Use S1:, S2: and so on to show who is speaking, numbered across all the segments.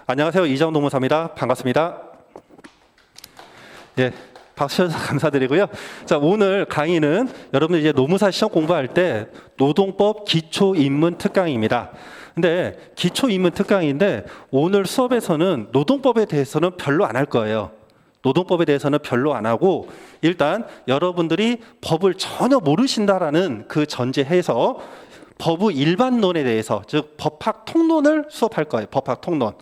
S1: 안녕하세요. 이정 노무사입니다. 반갑습니다. 예, 박수 쳐주셔서 감사드리고요. 자, 오늘 강의는 여러분들 이제 노무사 시험 공부할 때 노동법 기초입문 특강입니다. 근데 기초입문 특강인데 오늘 수업에서는 노동법에 대해서는 별로 안 할 거예요. 노동법에 대해서는 별로 안 하고 일단 여러분들이 법을 전혀 모르신다라는 그 전제해서 법의 일반론에 대해서, 즉 법학 통론을 수업할 거예요. 법학 통론.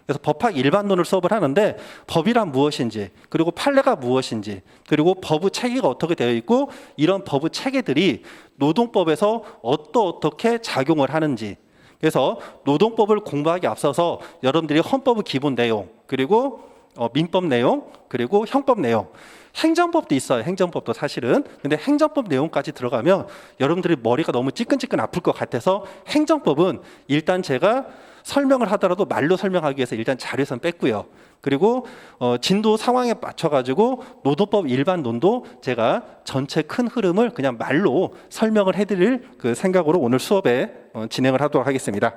S1: 그래서 법학 일반론을 수업을 하는데 법이란 무엇인지, 그리고 판례가 무엇인지, 그리고 법의 체계가 어떻게 되어 있고 이런 법의 체계들이 노동법에서 어떻게 작용을 하는지. 그래서 노동법을 공부하기 앞서서 여러분들이 헌법의 기본 내용, 그리고 민법 내용, 그리고 형법 내용, 행정법도 있어요. 행정법도 사실은. 근데 행정법 내용까지 들어가면 여러분들이 머리가 너무 찌끈찌끈 아플 것 같아서 행정법은 일단 제가 설명을 하더라도 말로 설명하기 위해서 일단 자료에서는 뺐고요. 그리고 진도 상황에 맞춰가지고 노동법 일반론도 제가 전체 큰 흐름을 그냥 말로 설명을 해드릴 그 생각으로 오늘 수업에 진행을 하도록 하겠습니다.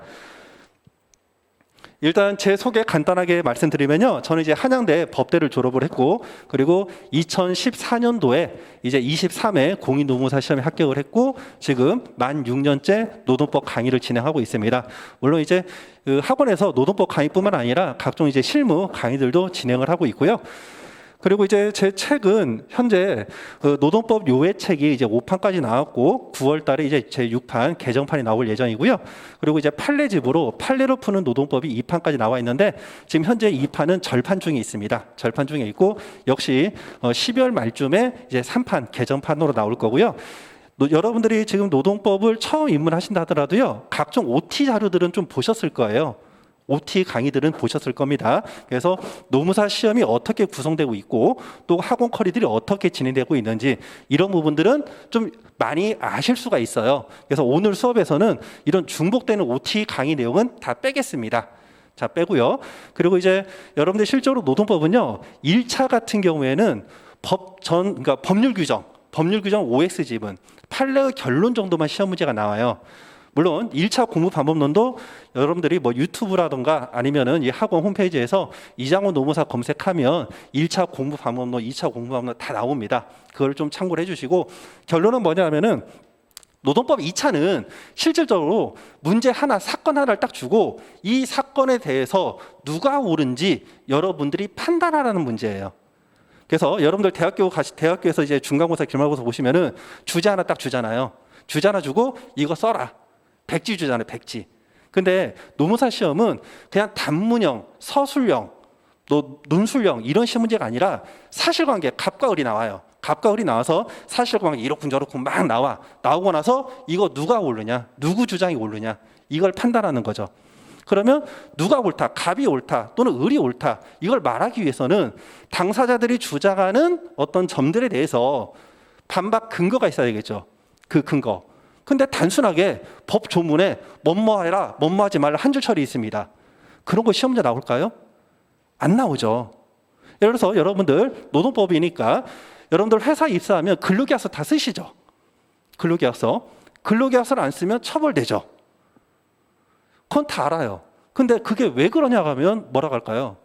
S1: 일단 제 소개 간단하게 말씀드리면요. 저는 이제 한양대 법대를 졸업을 했고, 그리고 2014년도에 이제 23회 공인노무사 시험에 합격을 했고, 지금 만 6년째 노동법 강의를 진행하고 있습니다. 물론 이제 그 학원에서 노동법 강의뿐만 아니라 각종 이제 실무 강의들도 진행을 하고 있고요. 그리고 이제 제 책은 현재 노동법 요회책이 이제 5판까지 나왔고 9월 달에 이제 제 6판 개정판이 나올 예정이고요. 그리고 이제 판례집으로 판례로 푸는 노동법이 2판까지 나와 있는데 지금 현재 2판은 절판 중에 있습니다. 절판 중에 있고 역시 12월 말쯤에 이제 3판 개정판으로 나올 거고요. 여러분들이 지금 노동법을 처음 입문하신다 하더라도요. 각종 OT 자료들은 좀 보셨을 거예요. OT 강의들은 보셨을 겁니다. 그래서 노무사 시험이 어떻게 구성되고 있고 또 학원 커리들이 어떻게 진행되고 있는지 이런 부분들은 좀 많이 아실 수가 있어요. 그래서 오늘 수업에서는 이런 중복되는 OT 강의 내용은 다 빼겠습니다. 자, 빼고요. 그리고 이제 여러분들 실제로 노동법은요. 1차 같은 경우에는 그러니까 법률 규정 OX 지문, 판례의 결론 정도만 시험 문제가 나와요. 물론 1차 공부 방법론도 여러분들이 뭐 유튜브라든가 아니면은 이 학원 홈페이지에서 이장원 노무사 검색하면 1차 공부 방법론, 2차 공부 방법론 다 나옵니다. 그걸 좀 참고를 해주시고 결론은 뭐냐면은 노동법 2차는 실질적으로 문제 하나, 사건 하나를 딱 주고 이 사건에 대해서 누가 옳은지 여러분들이 판단하라는 문제예요. 그래서 여러분들 대학교에서 이제 중간고사, 기말고사 보시면은 주제 하나 딱 주잖아요. 주제 하나 주고 이거 써라. 백지 주잖아요, 백지. 근데 노무사 시험은 그냥 단문형, 서술형, 논술형 이런 시험 문제가 아니라 사실관계, 갑과 을이 나와요. 갑과 을이 나와서 사실관계 이렇군 저렇군 막 나오고 나서 이거 누가 옳으냐, 누구 주장이 옳으냐 이걸 판단하는 거죠. 그러면 누가 옳다, 갑이 옳다 또는 을이 옳다 이걸 말하기 위해서는 당사자들이 주장하는 어떤 점들에 대해서 반박 근거가 있어야 되겠죠. 그 근거. 근데 단순하게 법 조문에 뭐뭐해라, 뭐뭐하지 말라 한 줄 처리 있습니다. 그런 거 시험 문제 나올까요? 안 나오죠. 예를 들어서 여러분들 노동법이니까 여러분들 회사 입사하면 근로계약서 다 쓰시죠. 근로계약서를 안 쓰면 처벌되죠. 그건 다 알아요. 근데 그게 왜 그러냐 하면 뭐라고 할까요?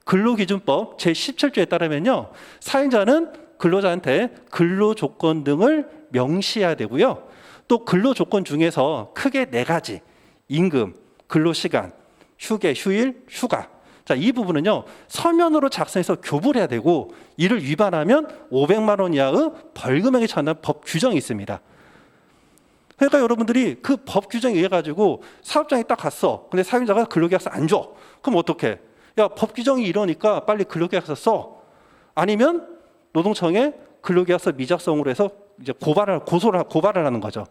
S1: 근로기준법 제17조에 따르면요. 사용자는 근로자한테 근로조건 등을 명시해야 되고요. 또 근로조건 중에서 크게 4가지. 임금, 근로시간, 휴게, 휴일, 휴가. 자, 이 부분은요. 서면으로 작성해서 교부를 해야 되고 이를 위반하면 500만 원 이하의 벌금형에 처한다는 법 규정이 있습니다. 그러니까 여러분들이 그 법 규정에 의해 가지고 사업장에 딱 갔어. 근데 사용자가 근로계약서 안 줘. 그럼 어떡해? 야, 법 규정이 이러니까 빨리 근로계약서 써. 아니면 노동청에 근로계약서 미작성으로 해서 이제 고발을 하는 거죠.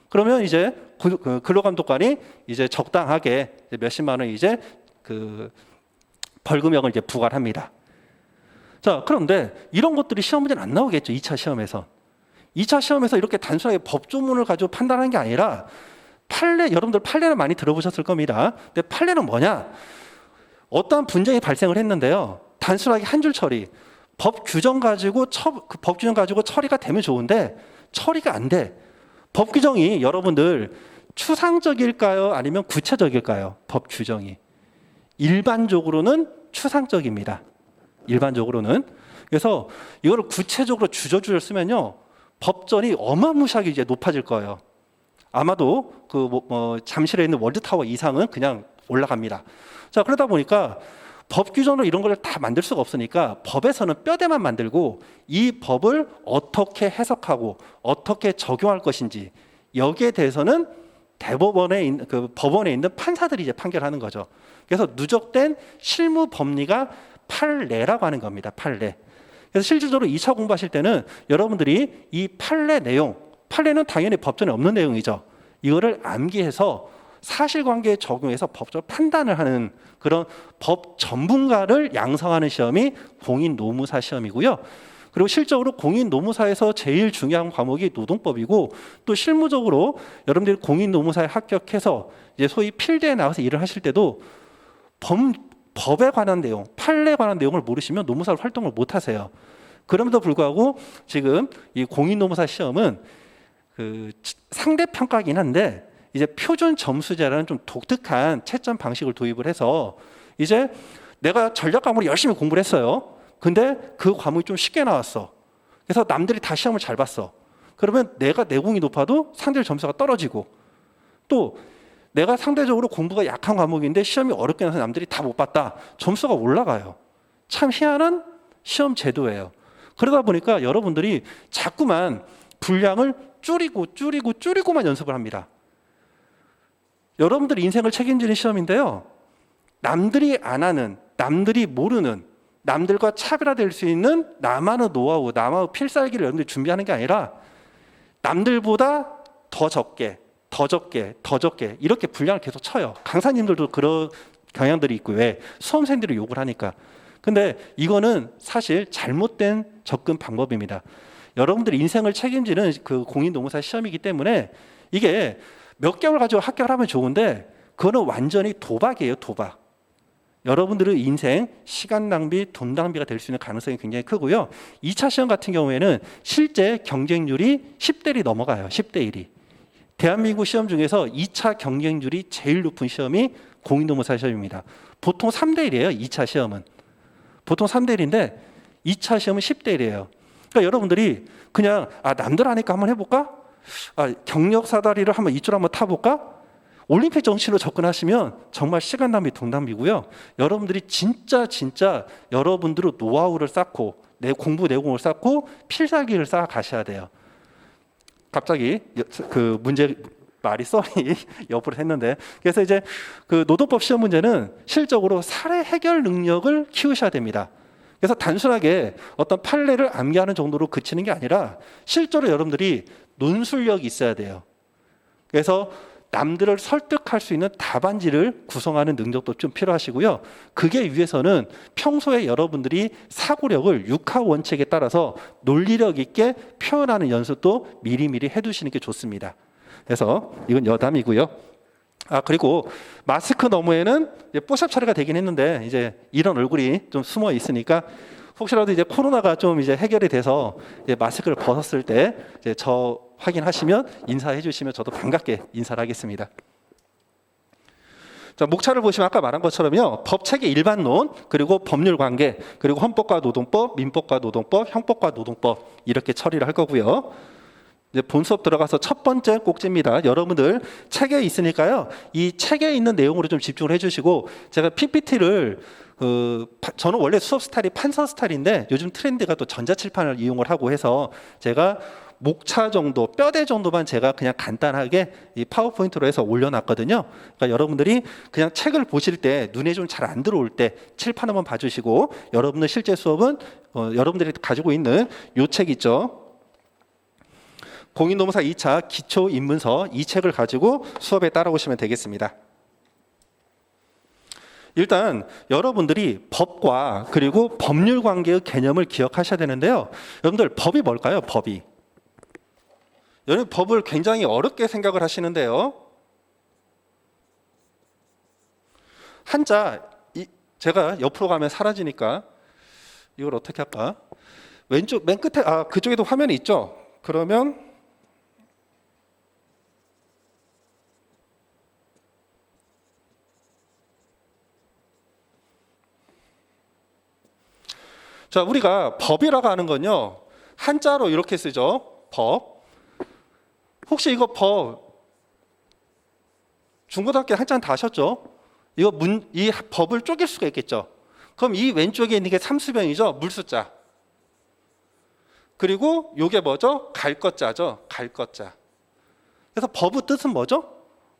S1: 그러면 이제 근로감독관이 이제 적당하게 몇십만 원 이제 그 벌금형을 이제 부과를 합니다. 자, 그런데 이런 것들이 시험 문제는 안 나오겠죠. 2차 시험에서. 2차 시험에서 이렇게 단순하게 법조문을 가지고 판단하는 게 아니라 여러분들 판례는 많이 들어보셨을 겁니다. 근데 판례는 뭐냐? 어떠한 분쟁이 발생을 했는데요. 단순하게 한 줄 처리. 법 규정 가지고 처리가 되면 좋은데 처리가 안 돼. 법 규정이 여러분들 추상적일까요? 아니면 구체적일까요? 법 규정이. 일반적으로는 추상적입니다. 일반적으로는. 그래서 이거를 구체적으로 주저주저 쓰면요, 법전이 어마무시하게 이제 높아질 거예요. 아마도 잠실에 있는 월드타워 이상은 그냥 올라갑니다. 자, 그러다 보니까 법 규정으로 이런 걸 다 만들 수가 없으니까 법에서는 뼈대만 만들고 이 법을 어떻게 해석하고 어떻게 적용할 것인지 여기에 대해서는 대법원에 있는 법원에 있는 판사들이 이제 판결하는 거죠. 그래서 누적된 실무 법리가 판례라고 하는 겁니다. 판례. 그래서 실질적으로 2차 공부하실 때는 여러분들이 이 판례 내용, 판례는 당연히 법전에 없는 내용이죠. 이거를 암기해서 사실관계에 적용해서 법적 판단을 하는 그런 법 전문가를 양성하는 시험이 공인노무사 시험이고요. 그리고 실적으로 공인노무사에서 제일 중요한 과목이 노동법이고, 또 실무적으로 여러분들이 공인노무사에 합격해서 이제 소위 필드에 나가서 일을 하실 때도 법에 관한 내용, 판례에 관한 내용을 모르시면 노무사로 활동을 못 하세요. 그럼에도 불구하고 지금 이 공인노무사 시험은 상대평가긴 한데 이제 표준 점수제라는 좀 독특한 채점 방식을 도입을 해서 이제 내가 전략 과목을 열심히 공부를 했어요. 근데 그 과목이 좀 쉽게 나왔어. 그래서 남들이 다 시험을 잘 봤어. 그러면 내가 내공이 높아도 상대의 점수가 떨어지고, 또 내가 상대적으로 공부가 약한 과목인데 시험이 어렵게 나서 남들이 다 못 봤다. 점수가 올라가요. 참 희한한 시험 제도예요. 그러다 보니까 여러분들이 자꾸만 분량을 줄이고만 연습을 합니다. 여러분들 인생을 책임지는 시험인데요, 남들이 안 하는, 남들이 모르는, 남들과 차별화될 수 있는 나만의 노하우, 나만의 필살기를 여러분들이 준비하는 게 아니라 남들보다 더 적게 이렇게 분량을 계속 쳐요. 강사님들도 그런 경향들이 있고, 왜? 수험생들이 욕을 하니까. 근데 이거는 사실 잘못된 접근 방법입니다. 여러분들이 인생을 책임지는 그 공인노무사 시험이기 때문에 이게 몇 개월 가지고 합격을 하면 좋은데 그거는 완전히 도박이에요. 도박. 여러분들의 인생 시간 낭비, 돈 낭비가 될 수 있는 가능성이 굉장히 크고요. 2차 시험 같은 경우에는 실제 경쟁률이 10대 1이 넘어가요. 10대 1이. 대한민국 시험 중에서 2차 경쟁률이 제일 높은 시험이 공인노무사 시험입니다. 보통 3대 1이에요. 2차 시험은. 보통 3대 1인데 2차 시험은 10대 1이에요. 그러니까 여러분들이 그냥 남들 하니까 한번 해볼까? 경력 사다리를 한번 이쪽 한번 타볼까? 올림픽 정신으로 접근하시면 정말 시간 낭비, 돈 낭비고요. 여러분들이 진짜 여러분들의 노하우를 쌓고 내 공부 내공을 쌓고 필살기를 쌓아 가셔야 돼요. 갑자기 그 문제 말이 썰이 옆으로 했는데, 그래서 이제 그 노동법 시험 문제는 실적으로 사례 해결 능력을 키우셔야 됩니다. 그래서 단순하게 어떤 판례를 암기하는 정도로 그치는 게 아니라 실제로 여러분들이 논술력이 있어야 돼요. 그래서 남들을 설득할 수 있는 답안지를 구성하는 능력도 좀 필요하시고요. 그게 위해서는 평소에 여러분들이 사고력을 육하 원칙에 따라서 논리력 있게 표현하는 연습도 미리미리 해두시는 게 좋습니다. 그래서 이건 여담이고요. 그리고 마스크 너머에는 뽀샵 처리가 되긴 했는데 이제 이런 얼굴이 좀 숨어 있으니까 혹시라도 이제 코로나가 좀 이제 해결이 돼서 이제 마스크를 벗었을 때 이제 저 확인하시면 인사해 주시면 저도 반갑게 인사를 하겠습니다. 자, 목차를 보시면 아까 말한 것처럼요, 법체계 일반론, 그리고 법률 관계, 그리고 헌법과 노동법, 민법과 노동법, 형법과 노동법 이렇게 처리를 할 거고요. 이제 본 수업 들어가서 첫 번째 꼭지입니다. 여러분들 책에 있으니까요, 이 책에 있는 내용으로 좀 집중을 해주시고, 제가 PPT를 저는 원래 수업 스타일이 판서 스타일인데 요즘 트렌드가 또 전자칠판을 이용을 하고 해서 제가 목차 정도, 뼈대 정도만 제가 그냥 간단하게 이 파워포인트로 해서 올려놨거든요. 그러니까 여러분들이 그냥 책을 보실 때 눈에 좀 잘 안 들어올 때 칠판 한번 봐주시고, 여러분들 실제 수업은 여러분들이 가지고 있는 요 책 있죠. 공인노무사 2차 기초입문서 이 책을 가지고 수업에 따라오시면 되겠습니다. 일단 여러분들이 법과 그리고 법률 관계의 개념을 기억하셔야 되는데요. 여러분들 법이 뭘까요? 법이. 여러분 법을 굉장히 어렵게 생각을 하시는데요. 한자, 제가 옆으로 가면 사라지니까 이걸 어떻게 할까? 왼쪽 맨 끝에 그쪽에도 화면이 있죠. 그러면 자, 우리가 법이라고 하는 건요, 한자로 이렇게 쓰죠. 법. 혹시 이거 법 중고등학교 한자는 다 하셨죠? 이 법을 쪼갤 수가 있겠죠. 그럼 이 왼쪽에 있는 게 삼수변이죠. 물수자. 그리고 요게 뭐죠? 갈 것자죠. 갈 것자. 그래서 법의 뜻은 뭐죠?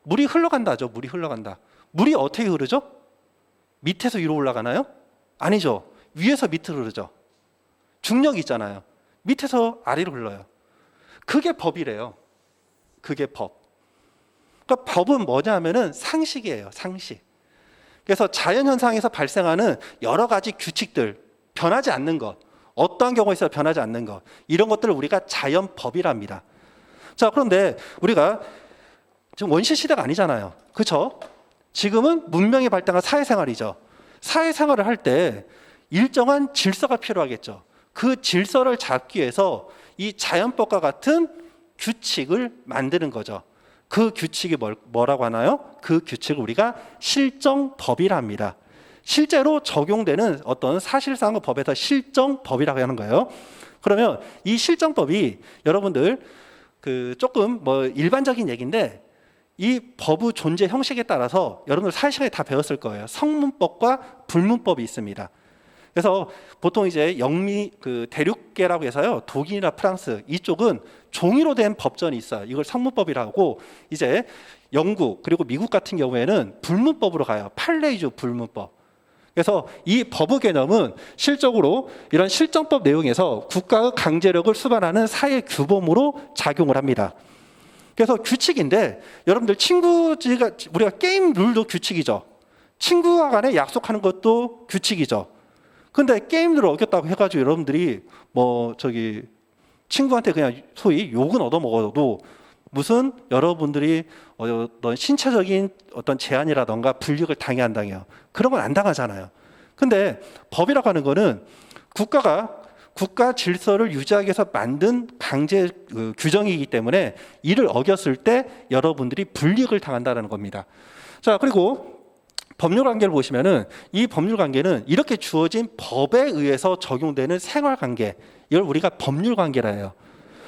S1: 물이 흘러간다죠. 물이 흘러간다. 물이 어떻게 흐르죠? 밑에서 위로 올라가나요? 아니죠. 위에서 밑으로 흐르죠. 중력이 있잖아요. 밑에서 아래로 흘러요. 그게 법이래요. 그게 법. 그러니까 법은 뭐냐면은 상식이에요. 상식. 그래서 자연현상에서 발생하는 여러 가지 규칙들, 변하지 않는 것, 어떠한 경우에 있어 변하지 않는 것, 이런 것들을 우리가 자연법이랍니다. 자, 그런데 우리가 지금 원시 시대가 아니잖아요. 그렇죠? 지금은 문명이 발달한 사회생활이죠. 사회생활을 할 때 일정한 질서가 필요하겠죠. 그 질서를 잡기 위해서 이 자연법과 같은 규칙을 만드는 거죠. 그 규칙이 뭐라고 하나요? 그 규칙을 우리가 실정법이라 합니다. 실제로 적용되는 어떤 사실상의 법에서 실정법이라고 하는 거예요. 그러면 이 실정법이 여러분들 조금 일반적인 얘기인데, 이 법의 존재 형식에 따라서 여러분들 사회시간에 다 배웠을 거예요. 성문법과 불문법이 있습니다. 그래서 보통 이제 대륙계라고 해서요, 독일이나 프랑스 이쪽은 종이로 된 법전이 있어요. 이걸 성문법이라고 하고, 이제 영국 그리고 미국 같은 경우에는 불문법으로 가요. 판례주 불문법. 그래서 이 법의 개념은 실적으로 이런 실정법 내용에서 국가의 강제력을 수반하는 사회 규범으로 작용을 합니다. 그래서 규칙인데, 여러분들 우리가 게임 룰도 규칙이죠. 친구와 간에 약속하는 것도 규칙이죠. 근데 게임들을 어겼다고 해가지고 여러분들이 친구한테 그냥 소위 욕은 얻어먹어도 무슨 여러분들이 어떤 신체적인 어떤 제한이라던가 불이익을 당해 안 당해요? 그런 건 안 당하잖아요. 근데 법이라고 하는 거는 국가 질서를 유지하기 위해서 만든 강제 규정이기 때문에 이를 어겼을 때 여러분들이 불이익을 당한다는 겁니다. 자, 그리고 법률 관계를 보시면은 이 법률 관계는 이렇게 주어진 법에 의해서 적용되는 생활 관계, 이걸 우리가 법률 관계라 해요.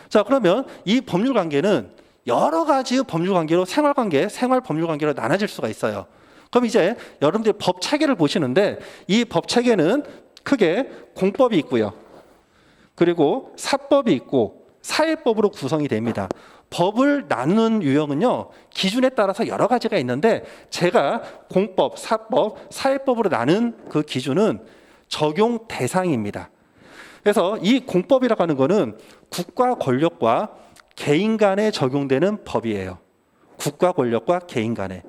S1: 자, 그러면 이 법률 관계는 여러 가지의 법률 관계로 생활 법률 관계로 나눠질 수가 있어요. 그럼 이제 여러분들이 법 체계를 보시는데, 이 법 체계는 크게 공법이 있고요. 그리고 사법이 있고 사회법으로 구성이 됩니다. 법을 나누는 유형은요, 기준에 따라서 여러 가지가 있는데, 제가 공법, 사법, 사회법으로 나눈 그 기준은 적용 대상입니다. 그래서 이 공법이라고 하는 거는 국가 권력과 개인 간에 적용되는 법이에요. 국가 권력과 개인 간에.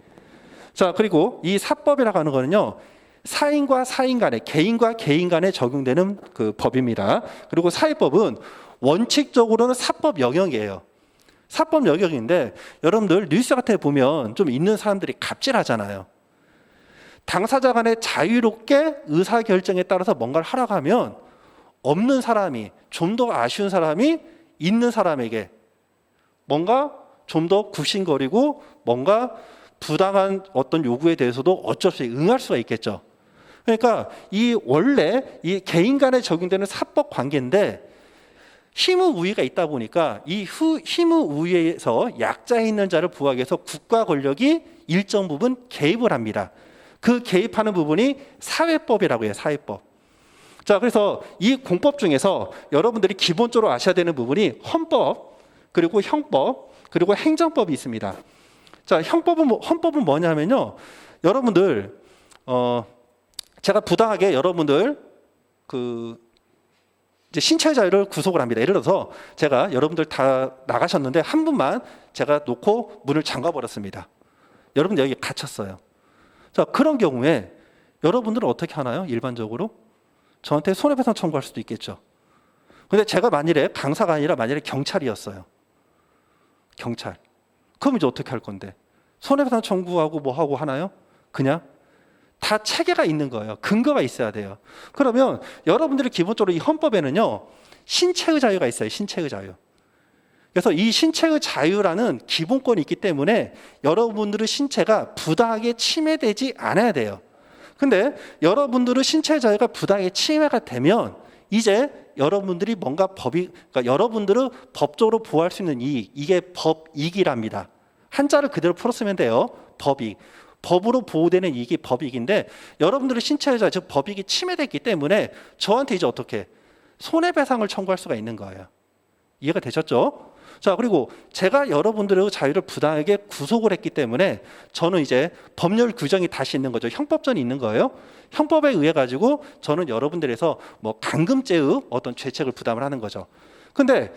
S1: 자, 그리고 이 사법이라고 하는 거는요, 사인과 사인 간에, 개인과 개인 간에 적용되는 그 법입니다. 그리고 사회법은 원칙적으로는 사법 영역이에요. 사법 영역인데, 여러분들 뉴스 같은 데 보면 좀 있는 사람들이 갑질하잖아요. 당사자 간에 자유롭게 의사결정에 따라서 뭔가를 하라고 하면 없는 사람이, 좀 더 아쉬운 사람이 있는 사람에게 뭔가 좀 더 굽신거리고 뭔가 부당한 어떤 요구에 대해서도 어쩔 수 없이 응할 수가 있겠죠. 그러니까 원래 이 개인 간에 적용되는 사법 관계인데, 힘의 우위가 있다 보니까 이 힘의 우위에서 약자에 있는 자를 보호하기 위해서 국가 권력이 일정 부분 개입을 합니다. 그 개입하는 부분이 사회법이라고 해요. 사회법. 자, 그래서 이 공법 중에서 여러분들이 기본적으로 아셔야 되는 부분이 헌법, 그리고 형법, 그리고 행정법이 있습니다. 자, 헌법은 뭐냐면요, 여러분들 제가 부당하게 여러분들 이제 신체 자유를 구속을 합니다. 예를 들어서 제가 여러분들 다 나가셨는데 한 분만 제가 놓고 문을 잠가 버렸습니다. 여러분들 여기 갇혔어요. 자, 그런 경우에 여러분들은 어떻게 하나요? 일반적으로 저한테 손해배상 청구할 수도 있겠죠. 근데 제가 만일에 강사가 아니라 만일에 경찰이었어요. 경찰. 그럼 이제 어떻게 할 건데? 손해배상 청구하고 뭐 하고 하나요? 그냥 다 체계가 있는 거예요. 근거가 있어야 돼요. 그러면 여러분들이 기본적으로 이 헌법에는요, 신체의 자유가 있어요. 신체의 자유. 그래서 이 신체의 자유라는 기본권이 있기 때문에 여러분들의 신체가 부당하게 침해되지 않아야 돼요. 근데 여러분들의 신체의 자유가 부당하게 침해가 되면 이제 여러분들이 뭔가 그러니까 여러분들은 법적으로 보호할 수 있는 이익, 이게 법이익이랍니다. 한자를 그대로 풀었으면 돼요. 법이익. 법으로 보호되는 이익이 법이익인데 여러분들의 신체유자, 즉 법이익이 침해됐기 때문에 저한테 이제 어떻게 손해배상을 청구할 수가 있는 거예요. 이해가 되셨죠? 자, 그리고 제가 여러분들의 자유를 부당하게 구속을 했기 때문에 저는 이제 법률 규정이 다시 있는 거죠. 형법전이 있는 거예요. 형법에 의해 가지고 저는 여러분들에서 뭐 감금죄의 어떤 죄책을 부담을 하는 거죠. 근데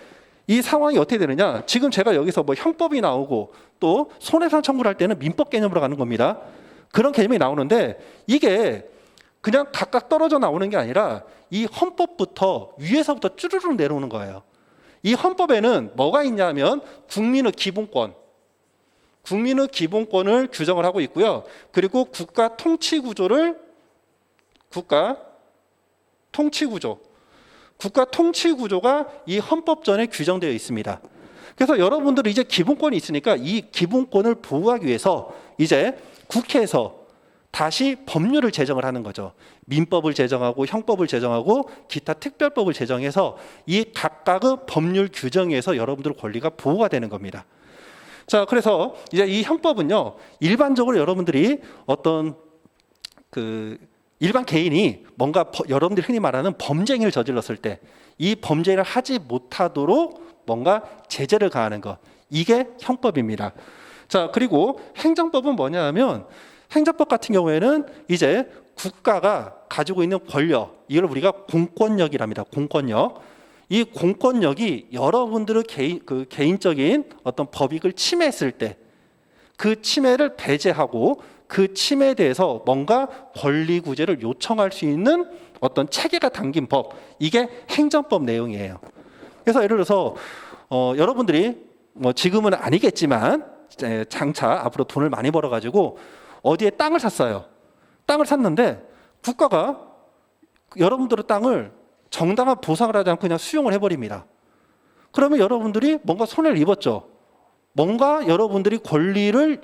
S1: 이 상황이 어떻게 되느냐? 지금 제가 여기서 뭐 형법이 나오고 또 손해배상 청구를 할 때는 민법 개념으로 가는 겁니다. 그런 개념이 나오는데 이게 그냥 각각 떨어져 나오는 게 아니라 이 헌법부터 위에서부터 쭈르륵 내려오는 거예요. 이 헌법에는 뭐가 있냐면 국민의 기본권을 규정을 하고 있고요. 그리고 국가 통치 구조가 이 헌법전에 규정되어 있습니다. 그래서 여러분들이 이제 기본권이 있으니까 이 기본권을 보호하기 위해서 이제 국회에서 다시 법률을 제정을 하는 거죠. 민법을 제정하고 형법을 제정하고 기타 특별법을 제정해서 이 각각의 법률 규정에서 여러분들의 권리가 보호가 되는 겁니다. 자, 그래서 이제 이 형법은요, 일반적으로 여러분들이 어떤 일반 개인이 뭔가 여러분들이 흔히 말하는 범죄행위를 저질렀을 때 이 범죄를 하지 못하도록 뭔가 제재를 가하는 것, 이게 형법입니다. 자, 그리고 행정법은 뭐냐 하면 행정법 같은 경우에는 이제 국가가 가지고 있는 권력, 이걸 우리가 공권력이랍니다. 공권력. 이 공권력이 여러분들의 개인적인 어떤 법익을 침해했을 때 그 침해를 배제하고 그 침해에 대해서 뭔가 권리 구제를 요청할 수 있는 어떤 체계가 담긴 법, 이게 행정법 내용이에요. 그래서 예를 들어서 여러분들이 뭐 지금은 아니겠지만 장차 앞으로 돈을 많이 벌어가지고 어디에 땅을 샀어요. 땅을 샀는데 국가가 여러분들의 땅을 정당한 보상을 하지 않고 그냥 수용을 해버립니다. 그러면 여러분들이 뭔가 손해를 입었죠. 뭔가 여러분들이 권리를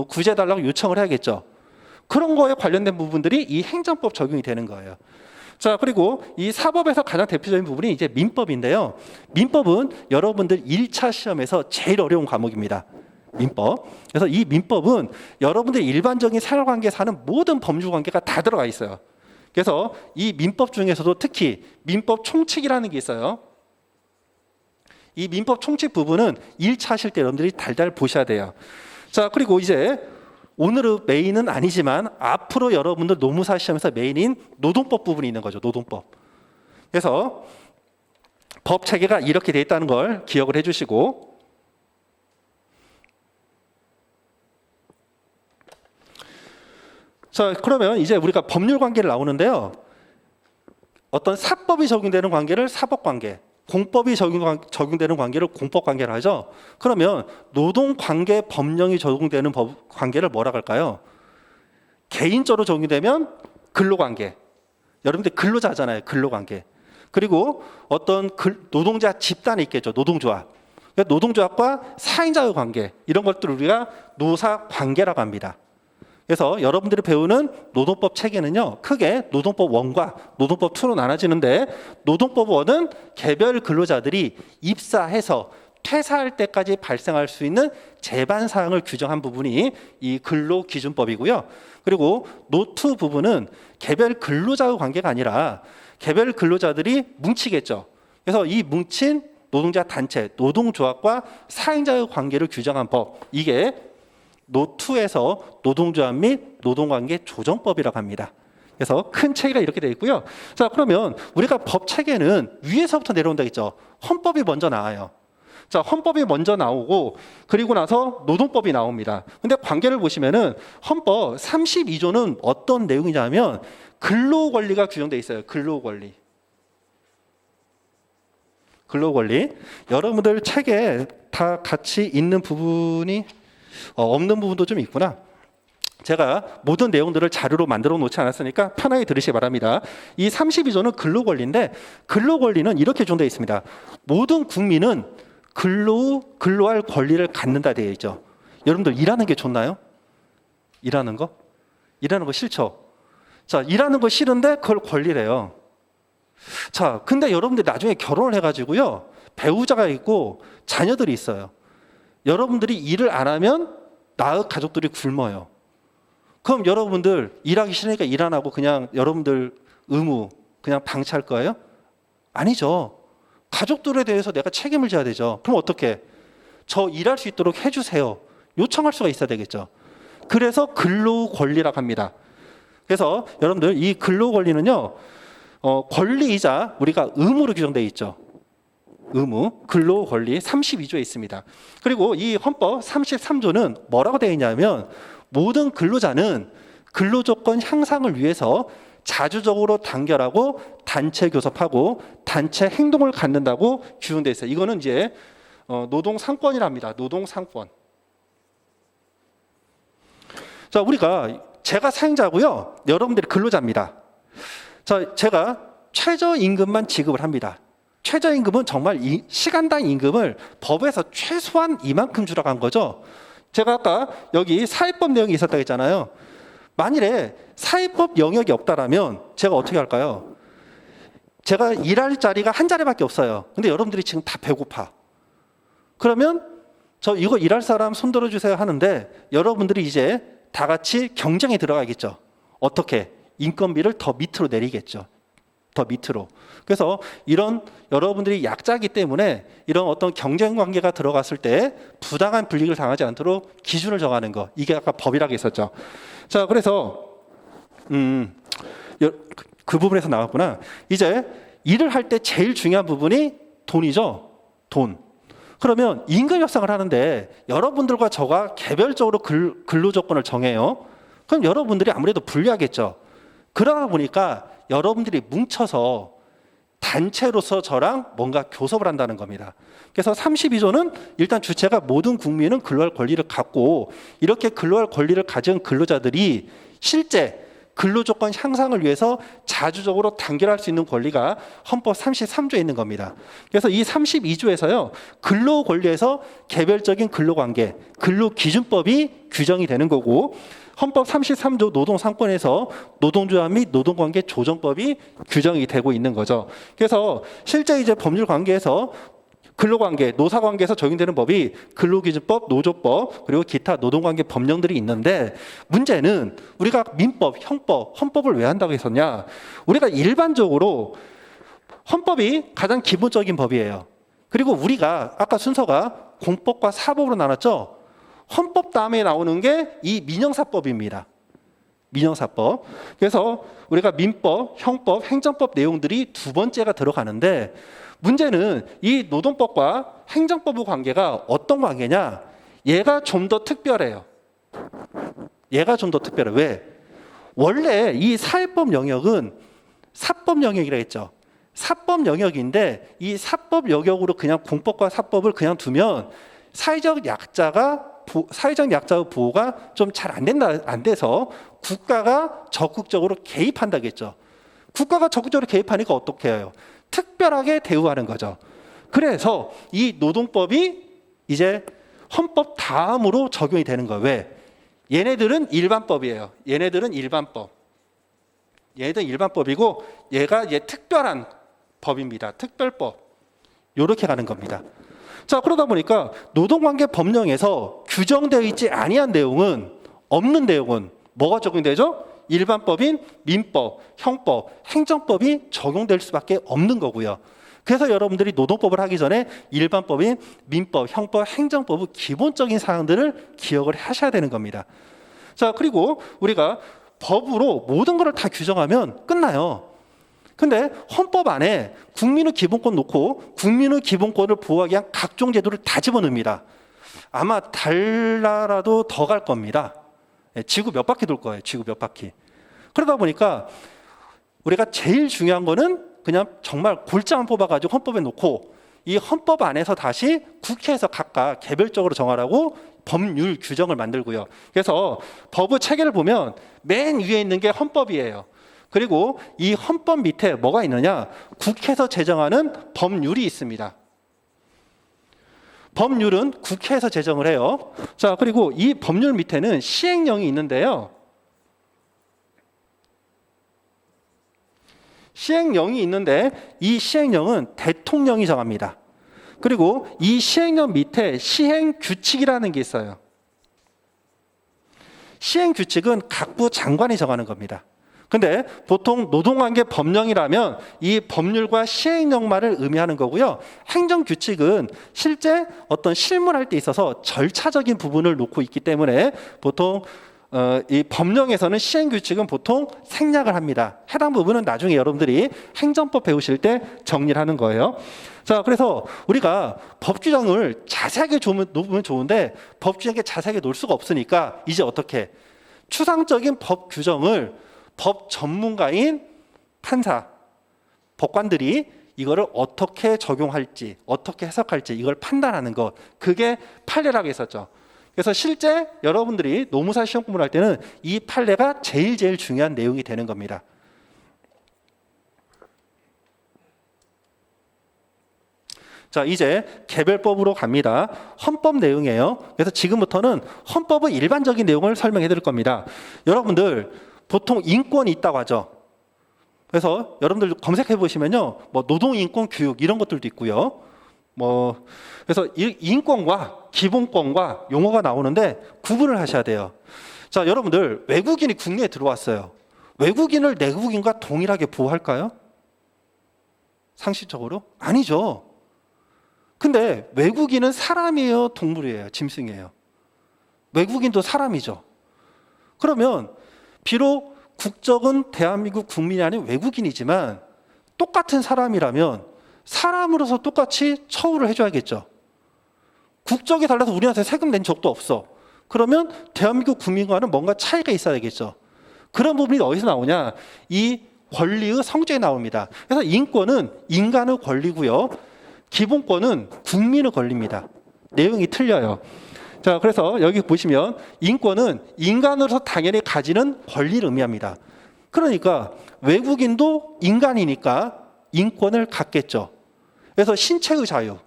S1: 구제해달라고 요청을 해야겠죠. 그런 거에 관련된 부분들이 이 행정법 적용이 되는 거예요. 자, 그리고 이 사법에서 가장 대표적인 부분이 이제 민법인데요. 민법은 여러분들 1차 시험에서 제일 어려운 과목입니다. 민법. 그래서 이 민법은 여러분들 일반적인 생활관계에 사는 모든 법률관계가 다 들어가 있어요. 그래서 이 민법 중에서도 특히 민법 총칙이라는 게 있어요. 이 민법 총칙 부분은 1차 하실 때 여러분들이 달달 보셔야 돼요. 자, 그리고 이제 오늘의 메인은 아니지만 앞으로 여러분들 노무사 시험에서 메인인 노동법 부분이 있는 거죠. 노동법. 그래서 법 체계가 이렇게 돼 있다는 걸 기억을 해주시고, 자, 그러면 이제 우리가 법률 관계를 나오는데요. 어떤 사법이 적용되는 관계를 사법관계, 공법이 적용되는 관계를 공법관계를 하죠. 그러면 노동관계 법령이 적용되는 관계를 뭐라고 할까요? 개인적으로 적용되면 근로관계. 여러분들 근로자잖아요. 근로관계. 그리고 어떤 노동자 집단이 있겠죠. 노동조합. 노동조합과 사행자의 관계, 이런 것들을 우리가 노사관계라고 합니다. 그래서 여러분들이 배우는 노동법 체계는요, 크게 노동법 1과 노동법 2로 나눠지는데, 노동법 1은 개별 근로자들이 입사해서 퇴사할 때까지 발생할 수 있는 제반 사항을 규정한 부분이 이 근로기준법이고요. 그리고 노2 부분은 개별 근로자의 관계가 아니라 개별 근로자들이 뭉치겠죠. 그래서 이 뭉친 노동자 단체, 노동조합과 사행자의 관계를 규정한 법, 이게 노2에서 노동조합 및 노동관계 조정법이라고 합니다. 그래서 큰 체계가 이렇게 되어 있고요. 자, 그러면 우리가 법 체계는 위에서부터 내려온다 했죠. 헌법이 먼저 나와요. 자, 헌법이 먼저 나오고 그리고 나서 노동법이 나옵니다. 근데 관계를 보시면은 헌법 32조는 어떤 내용이냐면 근로권리가 규정되어 있어요. 근로권리. 근로권리. 여러분들 책에 다 같이 있는 부분이 없는 부분도 좀 있구나. 제가 모든 내용들을 자료로 만들어 놓지 않았으니까 편하게 들으시기 바랍니다. 이 32조는 근로권리인데, 근로권리는 이렇게 정되어 있습니다. 모든 국민은 근로할 권리를 갖는다 되어 있죠. 여러분들 일하는 게 좋나요? 일하는 거? 일하는 거 싫죠? 자, 일하는 거 싫은데 그걸 권리래요. 자, 근데 여러분들이 나중에 결혼을 해가지고요, 배우자가 있고 자녀들이 있어요. 여러분들이 일을 안 하면 가족들이 굶어요. 그럼 여러분들 일하기 싫으니까 일 안 하고 그냥 여러분들 의무 그냥 방치할 거예요? 아니죠. 가족들에 대해서 내가 책임을 져야 되죠. 그럼 어떻게? 저 일할 수 있도록 해주세요. 요청할 수가 있어야 되겠죠. 그래서 근로 권리라고 합니다. 그래서 여러분들 이 근로 권리는요, 권리이자 우리가 의무로 규정되어 있죠. 의무, 근로 권리 32조에 있습니다. 그리고 이 헌법 33조는 뭐라고 되어 있냐면 모든 근로자는 근로 조건 향상을 위해서 자주적으로 단결하고 단체 교섭하고 단체 행동을 갖는다고 규정되어 있어요. 이거는 이제 노동 상권이랍니다. 노동 상권. 자, 제가 사용자고요. 여러분들이 근로자입니다. 자, 제가 최저임금만 지급을 합니다. 최저임금은 정말 시간당 임금을 법에서 최소한 이만큼 주라고 한 거죠. 제가 아까 여기 사회법 내용이 있었다고 했잖아요. 만일에 사회법 영역이 없다라면 제가 어떻게 할까요? 제가 일할 자리가 한 자리밖에 없어요. 근데 여러분들이 지금 다 배고파. 그러면 저 이거 일할 사람 손 들어주세요 하는데 여러분들이 이제 다 같이 경쟁에 들어가겠죠. 어떻게? 인건비를 더 밑으로 내리겠죠. 더 밑으로. 그래서 이런 여러분들이 약자이기 때문에 이런 어떤 경쟁 관계가 들어갔을 때 부당한 불이익을 당하지 않도록 기준을 정하는 거. 이게 아까 법이라고 했었죠. 자, 그래서 그 부분에서 나왔구나. 이제 일을 할 때 제일 중요한 부분이 돈이죠. 돈. 그러면 임금 협상을 하는데 여러분들과 저가 개별적으로 근로 조건을 정해요. 그럼 여러분들이 아무래도 불리하겠죠. 그러다 보니까 여러분들이 뭉쳐서 단체로서 저랑 뭔가 교섭을 한다는 겁니다. 그래서 32조는 일단 주체가 모든 국민은 근로할 권리를 갖고 이렇게 근로할 권리를 가진 근로자들이 실제 근로조건 향상을 위해서 자주적으로 단결할 수 있는 권리가 헌법 33조에 있는 겁니다. 그래서 이 32조에서요, 근로권리에서 개별적인 근로관계, 근로기준법이 규정이 되는 거고 헌법 33조 노동상권에서 노동조합 및 노동관계 조정법이 규정이 되고 있는 거죠. 그래서 실제 이제 법률 관계에서 근로관계, 노사관계에서 적용되는 법이 근로기준법, 노조법, 그리고 기타 노동관계 법령들이 있는데 문제는 우리가 민법, 형법, 헌법을 왜 한다고 했었냐? 우리가 일반적으로 헌법이 가장 기본적인 법이에요. 그리고 우리가 아까 순서가 공법과 사법으로 나눴죠? 헌법 다음에 나오는 게 이 민형사법입니다. 민형사법. 그래서 우리가 민법, 형법, 행정법 내용들이 두 번째가 들어가는데 문제는 이 노동법과 행정법의 관계가 어떤 관계냐? 얘가 좀 더 특별해요. 얘가 좀 더 특별해. 왜? 원래 이 사회법 영역은 사법 영역이라 했죠. 사법 영역인데 이 사법 영역으로 그냥 공법과 사법을 그냥 두면 사회적 약자의 보호가 좀 잘 안 돼서 국가가 적극적으로 개입한다겠죠. 국가가 적극적으로 개입하니까 어떻게 해요? 특별하게 대우하는 거죠. 그래서 이 노동법이 이제 헌법 다음으로 적용이 되는 거예요. 왜? 얘네들은 일반법이에요. 얘네들은 일반법. 얘네들은 일반법이고 얘가 특별한 법입니다. 특별법. 이렇게 가는 겁니다. 자, 그러다 보니까 노동관계 법령에서 규정되어 있지 아니한 내용은 없는 내용은 뭐가 적용되죠? 일반법인 민법, 형법, 행정법이 적용될 수밖에 없는 거고요. 그래서 여러분들이 노동법을 하기 전에 일반법인 민법, 형법, 행정법의 기본적인 사항들을 기억을 하셔야 되는 겁니다. 자, 그리고 우리가 법으로 모든 것을 다 규정하면 끝나요. 근데 헌법 안에 국민의 기본권 놓고 국민의 기본권을 보호하기 위한 각종 제도를 다 집어넣습니다. 아마 달나라도 더 갈 겁니다. 지구 몇 바퀴 돌 거예요. 지구 몇 바퀴. 그러다 보니까 우리가 제일 중요한 거는 그냥 정말 골자만 뽑아가지고 헌법에 놓고 이 헌법 안에서 다시 국회에서 각각 개별적으로 정하라고 법률 규정을 만들고요. 그래서 법의 체계를 보면 맨 위에 있는 게 헌법이에요. 그리고 이 헌법 밑에 뭐가 있느냐? 국회에서 제정하는 법률이 있습니다. 법률은 국회에서 제정을 해요. 자, 그리고 이 법률 밑에는 시행령이 있는데요. 시행령이 있는데 이 시행령은 대통령이 정합니다. 그리고 이 시행령 밑에 시행규칙이라는 게 있어요. 시행규칙은 각부 장관이 정하는 겁니다. 근데 보통 노동관계 법령이라면 이 법률과 시행령만을 의미하는 거고요. 행정규칙은 실제 어떤 실무할 때 있어서 절차적인 부분을 놓고 있기 때문에 보통 이 법령에서는 시행규칙은 보통 생략을 합니다. 해당 부분은 나중에 여러분들이 행정법 배우실 때 정리를 하는 거예요. 자, 그래서 우리가 법 규정을 자세하게 놓으면 좋은데 법 규정에 자세하게 놓을 수가 없으니까 이제 어떻게 추상적인 법 규정을 법 전문가인 판사, 법관들이 이거를 어떻게 적용할지, 어떻게 해석할지 이걸 판단하는 것, 그게 판례라고 했었죠. 그래서 실제 여러분들이 노무사 시험 공부를 할 때는 이 판례가 제일 중요한 내용이 되는 겁니다. 자, 이제 개별법으로 갑니다. 헌법 내용이에요. 그래서 지금부터는 헌법의 일반적인 내용을 설명해 드릴 겁니다. 여러분들 보통 인권이 있다고 하죠. 그래서 여러분들 검색해 보시면요, 뭐 노동인권 교육 이런 것들도 있고요. 뭐 그래서 인권과 기본권과 용어가 나오는데 구분을 하셔야 돼요. 자, 여러분들 외국인이 국내에 들어왔어요. 외국인을 내국인과 동일하게 보호할까요? 상식적으로? 아니죠. 근데 외국인은 사람이에요, 동물이에요, 짐승이에요? 외국인도 사람이죠. 그러면 비록 국적은 대한민국 국민이 아닌 외국인이지만 똑같은 사람이라면 사람으로서 똑같이 처우를 해줘야겠죠. 국적이 달라서 우리한테 세금 낸 적도 없어. 그러면 대한민국 국민과는 뭔가 차이가 있어야겠죠. 그런 부분이 어디서 나오냐? 이 권리의 성격에 나옵니다. 그래서 인권은 인간의 권리고요. 기본권은 국민의 권리입니다. 내용이 틀려요. 자, 그래서 여기 보시면 인권은 인간으로서 당연히 가지는 권리를 의미합니다. 그러니까 외국인도 인간이니까 인권을 갖겠죠. 그래서 신체의 자유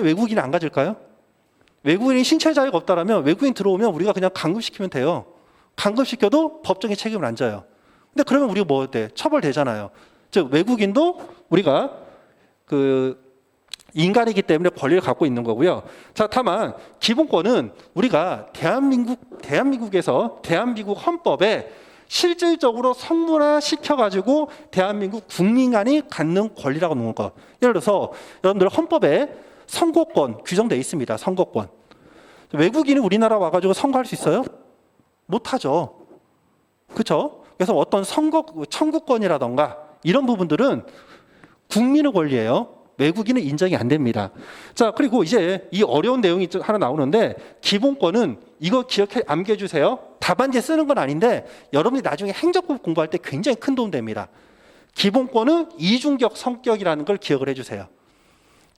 S1: 외국인이 안 가질까요? 외국인이 신체의 자유가 없다라면 외국인 들어오면 우리가 그냥 감금시키면 돼요. 감금시켜도 법적인 책임을 안 져요. 근데 그러면 우리가 뭐 돼? 처벌되잖아요. 즉 외국인도 우리가 인간이기 때문에 권리를 갖고 있는 거고요. 자, 다만 기본권은 우리가 대한민국에서 대한민국 헌법에 실질적으로 성문화 시켜가지고 대한민국 국민 간이 갖는 권리라고 놓은 것. 예를 들어서 여러분들 헌법에 선거권 규정되어 있습니다. 선거권. 외국인이 우리나라 와가지고 선거할 수 있어요? 못하죠. 그렇죠? 그래서 어떤 청구권이라던가 이런 부분들은 국민의 권리예요. 외국인은 인정이 안 됩니다. 자, 그리고 이제 이 어려운 내용이 하나 나오는데 기본권은 이거 기억해 암기해 주세요. 답안지에 쓰는 건 아닌데 여러분이 나중에 행정법 공부할 때 굉장히 큰 도움 됩니다. 기본권은 이중적 성격이라는 걸 기억을 해주세요.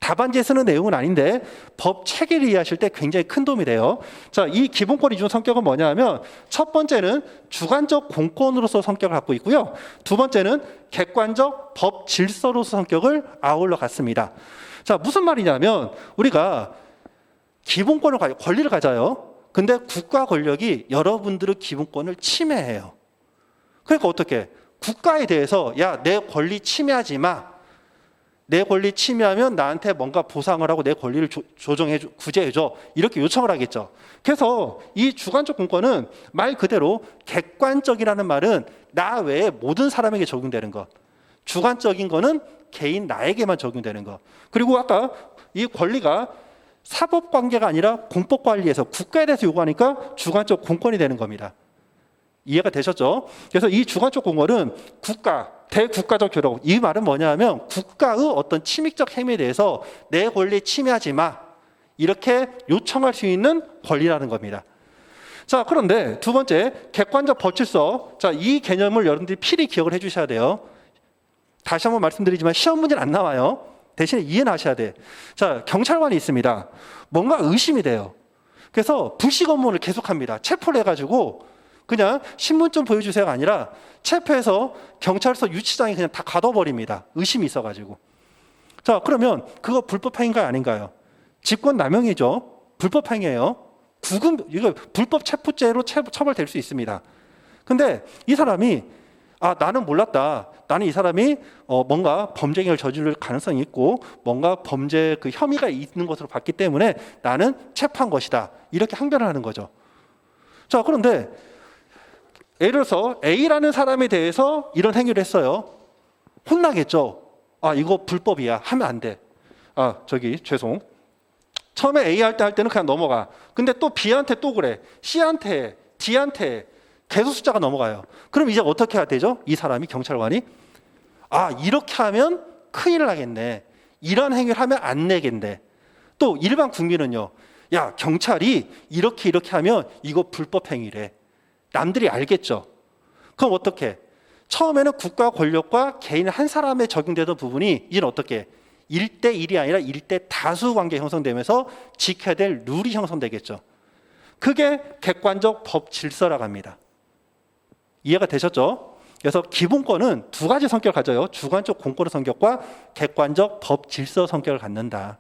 S1: 답안지에 쓰는 내용은 아닌데 법 체계를 이해하실 때 굉장히 큰 도움이 돼요. 자, 이 기본권 이중 성격은 뭐냐 하면 첫 번째는 주관적 공권으로서 성격을 갖고 있고요. 두 번째는 객관적 법 질서로서 성격을 아울러 갖습니다. 자, 무슨 말이냐면 우리가 기본권을 권리를 가져요. 근데 국가 권력이 여러분들의 기본권을 침해해요. 그러니까 어떻게? 국가에 대해서 야, 내 권리 침해하지 마. 내 권리 침해하면 나한테 뭔가 보상을 하고 내 권리를 조정해줘, 구제해줘 이렇게 요청을 하겠죠. 그래서 이 주관적 공권은 말 그대로 객관적이라는 말은 나 외에 모든 사람에게 적용되는 것, 주관적인 거는 개인 나에게만 적용되는 것. 그리고 아까 이 권리가 사법관계가 아니라 공법관리에서 국가에 대해서 요구하니까 주관적 공권이 되는 겁니다. 이해가 되셨죠? 그래서 이 주관적 공권은 국가, 대국가적 교력, 이 말은 뭐냐 하면 국가의 어떤 침입적 행위에 대해서 내 권리 침해하지 마 이렇게 요청할 수 있는 권리라는 겁니다. 자, 그런데 두 번째 객관적 법질서. 자, 이 개념을 여러분들이 필히 기억을 해 주셔야 돼요. 다시 한번 말씀드리지만 시험 문제는 안 나와요. 대신에 이해는 하셔야 돼. 자, 경찰관이 있습니다. 뭔가 의심이 돼요. 그래서 불식 업무를 계속합니다. 체포를 해가지고 그냥 신문 좀 보여주세요가 아니라 체포해서 경찰서 유치장에 그냥 다 가둬버립니다. 의심이 있어가지고. 자, 그러면 그거 불법행위가 아닌가요? 직권남용이죠. 불법행위예요. 이거 불법 체포죄로 처벌될 수 있습니다. 근데 이 사람이 나는 몰랐다. 나는 이 사람이 뭔가 범죄 행위를 저지를 가능성이 있고 뭔가 범죄 그 혐의가 있는 것으로 봤기 때문에 나는 체포한 것이다. 이렇게 항변을 하는 거죠. 자, 그런데 예를 들어서 A라는 사람에 대해서 이런 행위를 했어요. 혼나겠죠. 아, 이거 불법이야. 하면 안 돼. 아, 죄송. 처음에 A 할 때는 그냥 넘어가. 근데 또 B한테 또 그래. C한테, D한테 계속 숫자가 넘어가요. 그럼 이제 어떻게 해야 되죠? 이 사람이, 경찰관이. 아, 이렇게 하면 큰일 나겠네. 이런 행위를 하면 안 내겠네. 또 일반 국민은요. 야, 경찰이 이렇게 하면 이거 불법 행위래. 남들이 알겠죠. 그럼 어떻게? 처음에는 국가 권력과 개인 한 사람에 적용되던 부분이 이제는 어떻게? 1대1이 아니라 1대 다수 관계 형성되면서 지켜야 될 룰이 형성되겠죠. 그게 객관적 법 질서라고 합니다. 이해가 되셨죠? 그래서 기본권은 두 가지 성격을 가져요. 주관적 공권의 성격과 객관적 법 질서 성격을 갖는다.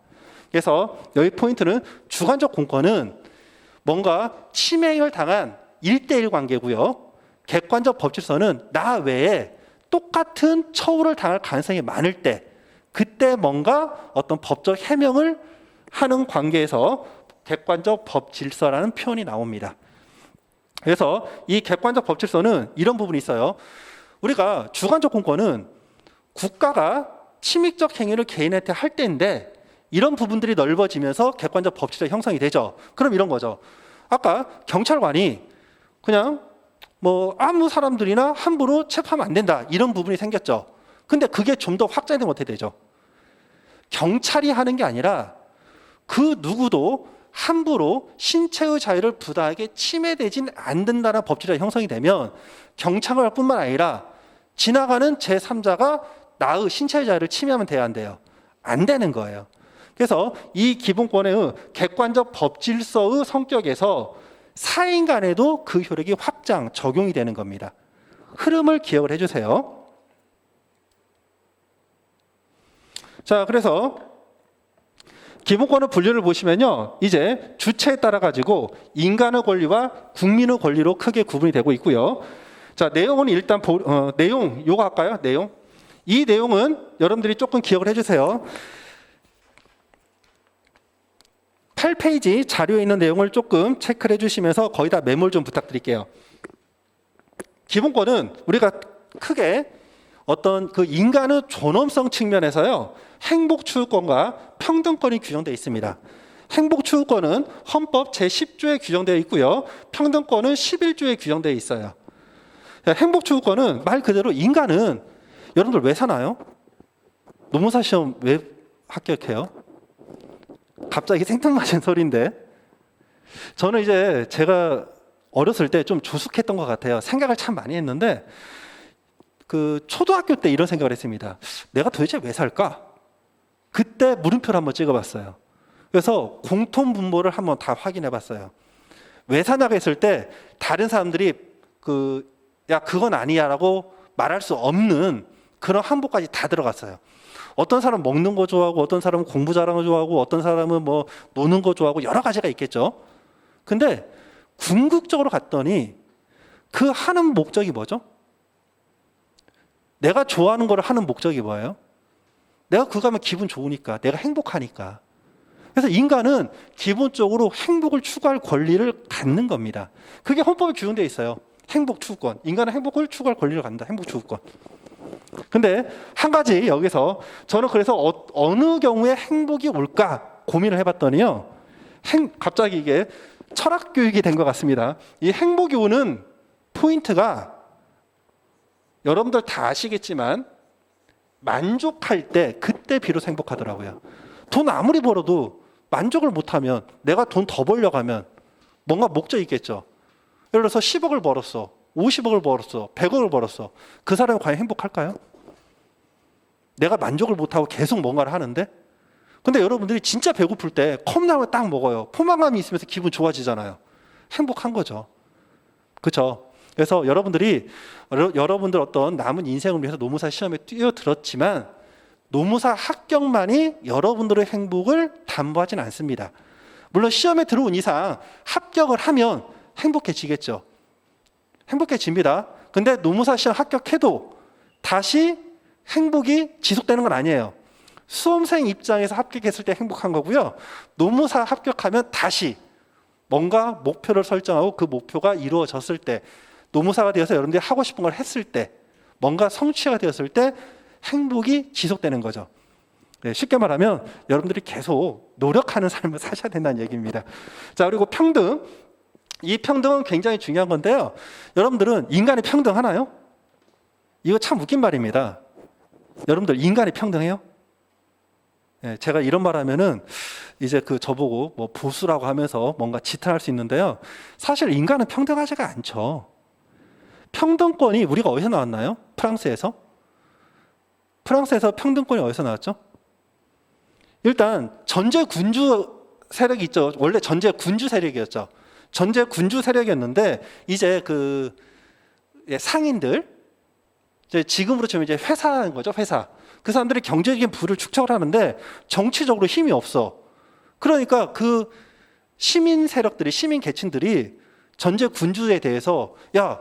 S1: 그래서 여기 포인트는 주관적 공권은 뭔가 침해를 당한 1대1 관계고요. 객관적 법 질서는 나 외에 똑같은 처우를 당할 가능성이 많을 때 그때 뭔가 어떤 법적 해명을 하는 관계에서 객관적 법 질서라는 표현이 나옵니다. 그래서 이 객관적 법 질서는 이런 부분이 있어요. 우리가 주관적 공권은 국가가 침입적 행위를 개인한테 할 때인데 이런 부분들이 넓어지면서 객관적 법 질서 형성이 되죠. 그럼 이런 거죠. 아까 경찰관이 그냥 뭐 아무 사람들이나 함부로 체포하면 안 된다 이런 부분이 생겼죠. 근데 그게 좀 더 확장되면 어떻게 되죠? 경찰이 하는 게 아니라 그 누구도 함부로 신체의 자유를 부당하게 침해되진 않는다는 법질이 형성이 되면 경찰뿐만 아니라 지나가는 제3자가 나의 신체의 자유를 침해하면 돼야 안 돼요? 안 되는 거예요. 그래서 이 기본권의 객관적 법질서의 성격에서 사인 간에도 그 효력이 확장, 적용이 되는 겁니다. 흐름을 기억을 해주세요. 자, 그래서 기본권의 분류를 보시면요. 이제 주체에 따라 가지고 인간의 권리와 국민의 권리로 크게 구분이 되고 있고요. 자, 내용은 일단 내용 요거 할까요? 내용. 이 내용은 여러분들이 조금 기억을 해주세요. 8페이지 자료에 있는 내용을 조금 체크를 해주시면서 거의 다 메모를 좀 부탁드릴게요. 기본권은 우리가 크게 어떤 그 인간의 존엄성 측면에서요. 행복추구권과 평등권이 규정되어 있습니다. 행복추구권은 헌법 제10조에 규정되어 있고요. 평등권은 11조에 규정되어 있어요. 행복추구권은 말 그대로 인간은 여러분들 왜 사나요? 노무사 시험 왜 합격해요? 갑자기 생뚱맞은 소리인데 저는 이제 제가 어렸을 때 좀 조숙했던 것 같아요. 생각을 참 많이 했는데 그 초등학교 때 이런 생각을 했습니다. 내가 도대체 왜 살까? 그때 물음표를 한번 찍어봤어요. 그래서 공통분모를 한번 다 확인해봤어요. 왜 사냐고 했을 때 다른 사람들이 야 그건 아니야라고 말할 수 없는 그런 항목까지 다 들어갔어요. 어떤 사람은 먹는 거 좋아하고 어떤 사람은 공부 잘하는 거 좋아하고 어떤 사람은 뭐 노는 거 좋아하고 여러 가지가 있겠죠. 근데 궁극적으로 갔더니 그 하는 목적이 뭐죠? 내가 좋아하는 거를 하는 목적이 뭐예요? 내가 그거 하면 기분 좋으니까, 내가 행복하니까. 그래서 인간은 기본적으로 행복을 추구할 권리를 갖는 겁니다. 그게 헌법에 규정되어 있어요. 행복 추구권. 인간은 행복을 추구할 권리를 갖는다. 행복 추구권. 근데 한 가지 여기서 저는 그래서 어느 경우에 행복이 올까 고민을 해봤더니요. 갑자기 이게 철학 교육이 된 것 같습니다. 이 행복이 오는 포인트가 여러분들 다 아시겠지만 만족할 때 그때 비로소 행복하더라고요. 돈 아무리 벌어도 만족을 못하면 내가 돈 더 벌려고 하면 뭔가 목적이 있겠죠. 예를 들어서 10억을 벌었어. 50억을 벌었어. 100억을 벌었어. 그 사람이 과연 행복할까요? 내가 만족을 못하고 계속 뭔가를 하는데 근데 여러분들이 진짜 배고플 때 컵라면 딱 먹어요. 포만감이 있으면서 기분 좋아지잖아요. 행복한 거죠. 그렇죠? 그래서 여러분들 어떤 남은 인생을 위해서 노무사 시험에 뛰어들었지만 노무사 합격만이 여러분들의 행복을 담보하진 않습니다. 물론 시험에 들어온 이상 합격을 하면 행복해지겠죠. 행복해집니다. 근데 노무사 시험 합격해도 다시 행복이 지속되는 건 아니에요. 수험생 입장에서 합격했을 때 행복한 거고요. 노무사 합격하면 다시 뭔가 목표를 설정하고 그 목표가 이루어졌을 때, 노무사가 되어서 여러분들이 하고 싶은 걸 했을 때, 뭔가 성취가 되었을 때 행복이 지속되는 거죠. 네, 쉽게 말하면 여러분들이 계속 노력하는 삶을 사셔야 된다는 얘기입니다. 자, 그리고 평등. 이 평등은 굉장히 중요한 건데요. 여러분들은 인간이 평등하나요? 이거 참 웃긴 말입니다. 여러분들 인간이 평등해요? 네, 제가 이런 말 하면은 이제 저보고 뭐 보수라고 하면서 뭔가 지탄할 수 있는데요. 사실 인간은 평등하지가 않죠. 평등권이 우리가 어디서 나왔나요? 프랑스에서? 프랑스에서 평등권이 어디서 나왔죠? 일단 전제 군주 세력이 있죠. 원래 전제 군주 세력이었죠. 전제 군주 세력이었는데 이제 상인들, 이제 지금으로 치면 이제 회사인 거죠. 회사. 그 사람들이 경제적인 부를 축적을 하는데 정치적으로 힘이 없어. 그러니까 그 시민 세력들이, 시민 계층들이 전제 군주에 대해서 야,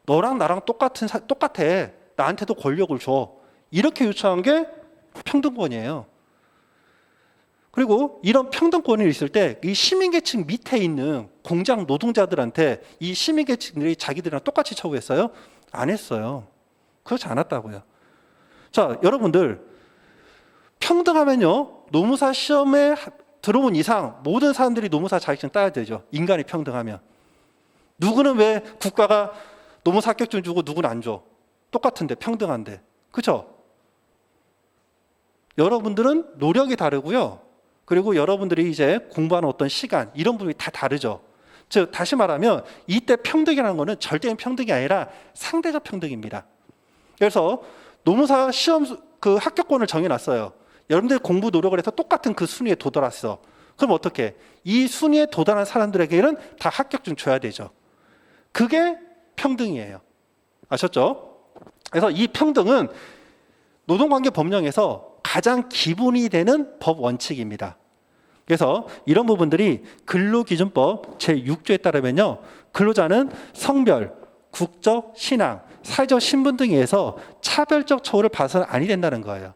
S1: 너랑 나랑 똑같아. 나한테도 권력을 줘. 이렇게 요청한 게 평등권이에요. 그리고 이런 평등권이 있을 때 이 시민계층 밑에 있는 공장 노동자들한테 이 시민계층들이 자기들이랑 똑같이 처우했어요? 안 했어요. 그렇지 않았다고요. 자, 여러분들 평등하면요, 노무사 시험에 들어온 이상 모든 사람들이 노무사 자격증 따야 되죠. 인간이 평등하면. 누구는 왜 국가가 노무사 합격증 주고 누구는 안 줘? 똑같은데, 평등한데. 그렇죠? 여러분들은 노력이 다르고요. 그리고 여러분들이 이제 공부하는 어떤 시간, 이런 부분이 다 다르죠. 즉, 다시 말하면 이때 평등이라는 것은 절대적인 평등이 아니라 상대적 평등입니다. 그래서 노무사 시험 합격권을 정해놨어요. 여러분들이 공부 노력을 해서 똑같은 그 순위에 도달했어. 그럼 어떻게? 이 순위에 도달한 사람들에게는 다 합격증 줘야 되죠. 그게 평등이에요. 아셨죠? 그래서 이 평등은 노동관계법령에서 가장 기본이 되는 법 원칙입니다. 그래서 이런 부분들이 근로기준법 제6조에 따르면요, 근로자는 성별, 국적, 신앙, 사회적 신분 등에 의해서 차별적 처우를 봐서는 아니 된다는 거예요.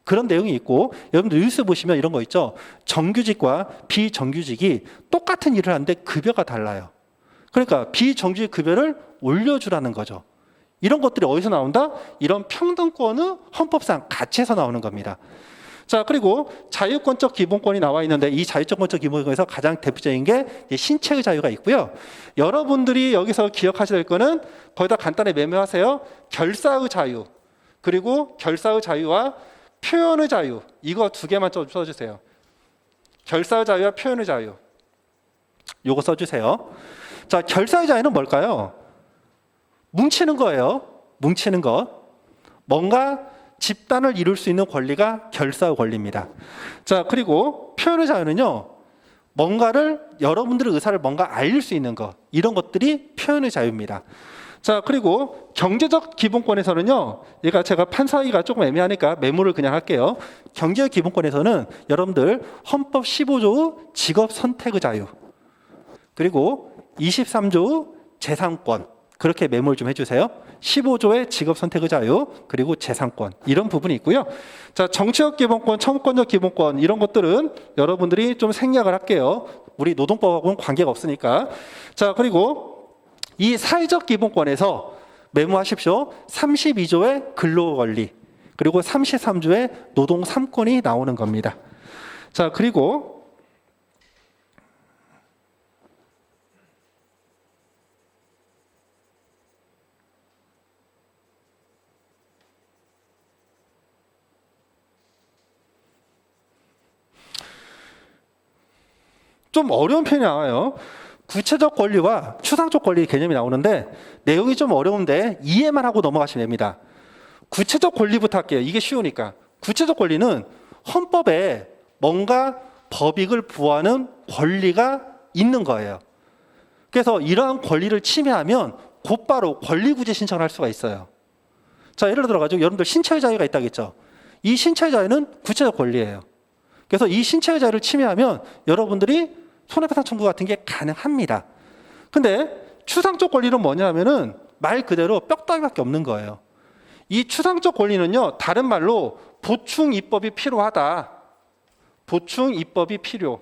S1: 그런 내용이 있고, 여러분들 뉴스 보시면 이런 거 있죠. 정규직과 비정규직이 똑같은 일을 하는데 급여가 달라요. 그러니까 비정규직 급여를 올려주라는 거죠. 이런 것들이 어디서 나온다? 이런 평등권은 헌법상 가치에서 나오는 겁니다. 자, 그리고 자유권적 기본권이 나와 있는데 이 자유권적 기본권에서 가장 대표적인 게 신체의 자유가 있고요. 여러분들이 여기서 기억하셔야 될 거는 거기다 간단히 메모하세요. 결사의 자유, 그리고 결사의 자유와 표현의 자유, 이거 두 개만 좀 써주세요. 결사의 자유와 표현의 자유, 요거 써주세요. 자, 결사의 자유는 뭘까요? 뭉치는 거예요. 뭉치는 것. 뭔가 집단을 이룰 수 있는 권리가 결사의 권리입니다. 자, 그리고 표현의 자유는요, 뭔가를, 여러분들의 의사를 뭔가 알릴 수 있는 것, 이런 것들이 표현의 자유입니다. 자, 그리고 경제적 기본권에서는요, 제가 판사하기가 조금 애매하니까 메모를 그냥 할게요. 경제적 기본권에서는 여러분들 헌법 15조 직업 선택의 자유, 그리고 23조 재산권, 그렇게 메모를 좀 해주세요. 15조의 직업 선택의 자유, 그리고 재산권, 이런 부분이 있고요. 자, 정치적 기본권, 청구권적 기본권, 이런 것들은 여러분들이 좀 생략을 할게요. 우리 노동법하고는 관계가 없으니까. 자, 그리고 이 사회적 기본권에서 메모하십시오. 32조의 근로권리, 그리고 33조의 노동 3권이 나오는 겁니다. 자, 그리고 좀 어려운 편이 나와요. 구체적 권리와 추상적 권리 개념이 나오는데 내용이 좀 어려운데 이해만 하고 넘어가시면 됩니다. 구체적 권리부터 할게요. 이게 쉬우니까. 구체적 권리는 헌법에 뭔가 법익을 부여하는 권리가 있는 거예요. 그래서 이러한 권리를 침해하면 곧바로 권리구제 신청을 할 수가 있어요. 자, 예를 들어가지고 여러분들 신체의 자유가 있다겠죠. 이 신체의 자유는 구체적 권리예요. 그래서 이 신체의 자유를 침해하면 여러분들이 손해배상 청구 같은 게 가능합니다. 근데 추상적 권리는 뭐냐면은 말 그대로 뼈다귀밖에 없는 거예요. 이 추상적 권리는요, 다른 말로 보충 입법이 필요하다. 보충 입법이 필요.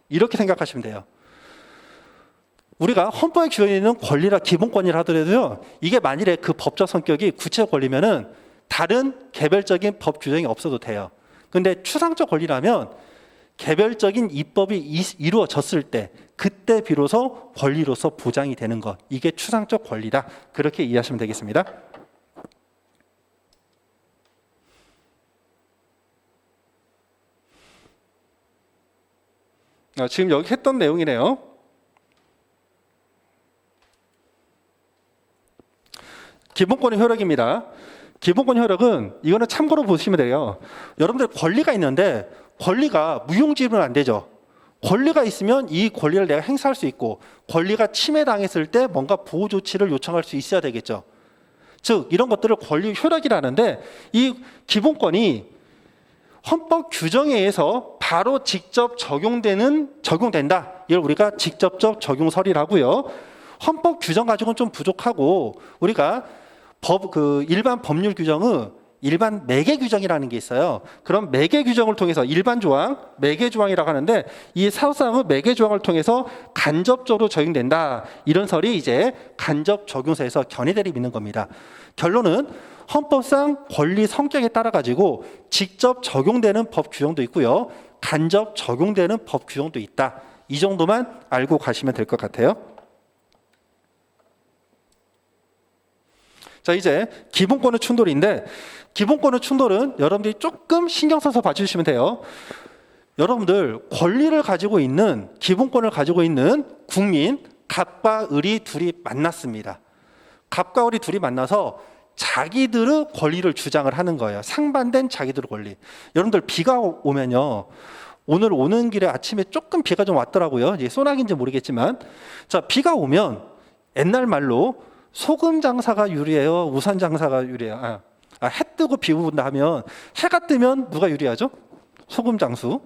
S1: 이렇게 생각하시면 돼요. 우리가 헌법에 규정되어 있는 권리라 기본권이라 하더라도요, 이게 만일에 그 법적 성격이 구체적 권리면은 다른 개별적인 법 규정이 없어도 돼요. 근데 추상적 권리라면 개별적인 입법이 이루어졌을 때 그때 비로소 권리로서 보장이 되는 것, 이게 추상적 권리다. 그렇게 이해하시면 되겠습니다. 지금 여기 했던 내용이네요. 기본권의 효력입니다. 기본권 효력은 이거는 참고로 보시면 돼요. 여러분들 권리가 있는데 권리가 무용지물은 안 되죠. 권리가 있으면 이 권리를 내가 행사할 수 있고, 권리가 침해당했을 때 뭔가 보호 조치를 요청할 수 있어야 되겠죠. 즉 이런 것들을 권리 효력이라는데, 이 기본권이 헌법 규정에 의해서 바로 직접 적용된다. 이걸 우리가 직접적 적용설이라고요. 헌법 규정 가지고는 좀 부족하고, 우리가 일반 법률 규정은 일반 매개 규정이라는 게 있어요. 그럼 매개 규정을 통해서 일반 조항, 매개 조항이라고 하는데, 이 사후사항은 매개 조항을 통해서 간접적으로 적용된다. 이런 설이 이제 간접 적용서에서 견해들이 있는 겁니다. 결론은 헌법상 권리 성격에 따라 가지고 직접 적용되는 법 규정도 있고요, 간접 적용되는 법 규정도 있다. 이 정도만 알고 가시면 될 것 같아요. 자, 이제 기본권의 충돌인데, 기본권의 충돌은 여러분들이 조금 신경 써서 봐주시면 돼요. 여러분들 권리를 가지고 있는, 기본권을 가지고 있는 국민, 갑과 을이 둘이 만났습니다. 갑과 을이 둘이 만나서 자기들의 권리를 주장을 하는 거예요. 상반된 자기들의 권리. 여러분들 비가 오면요, 오늘 오는 길에 아침에 조금 비가 좀 왔더라고요. 이제 소나기인지 모르겠지만, 자, 비가 오면 옛날 말로 소금 장사가 유리해요, 우산 장사가 유리해요? 해 뜨고 비 온다 하면, 해가 뜨면 누가 유리하죠? 소금 장수.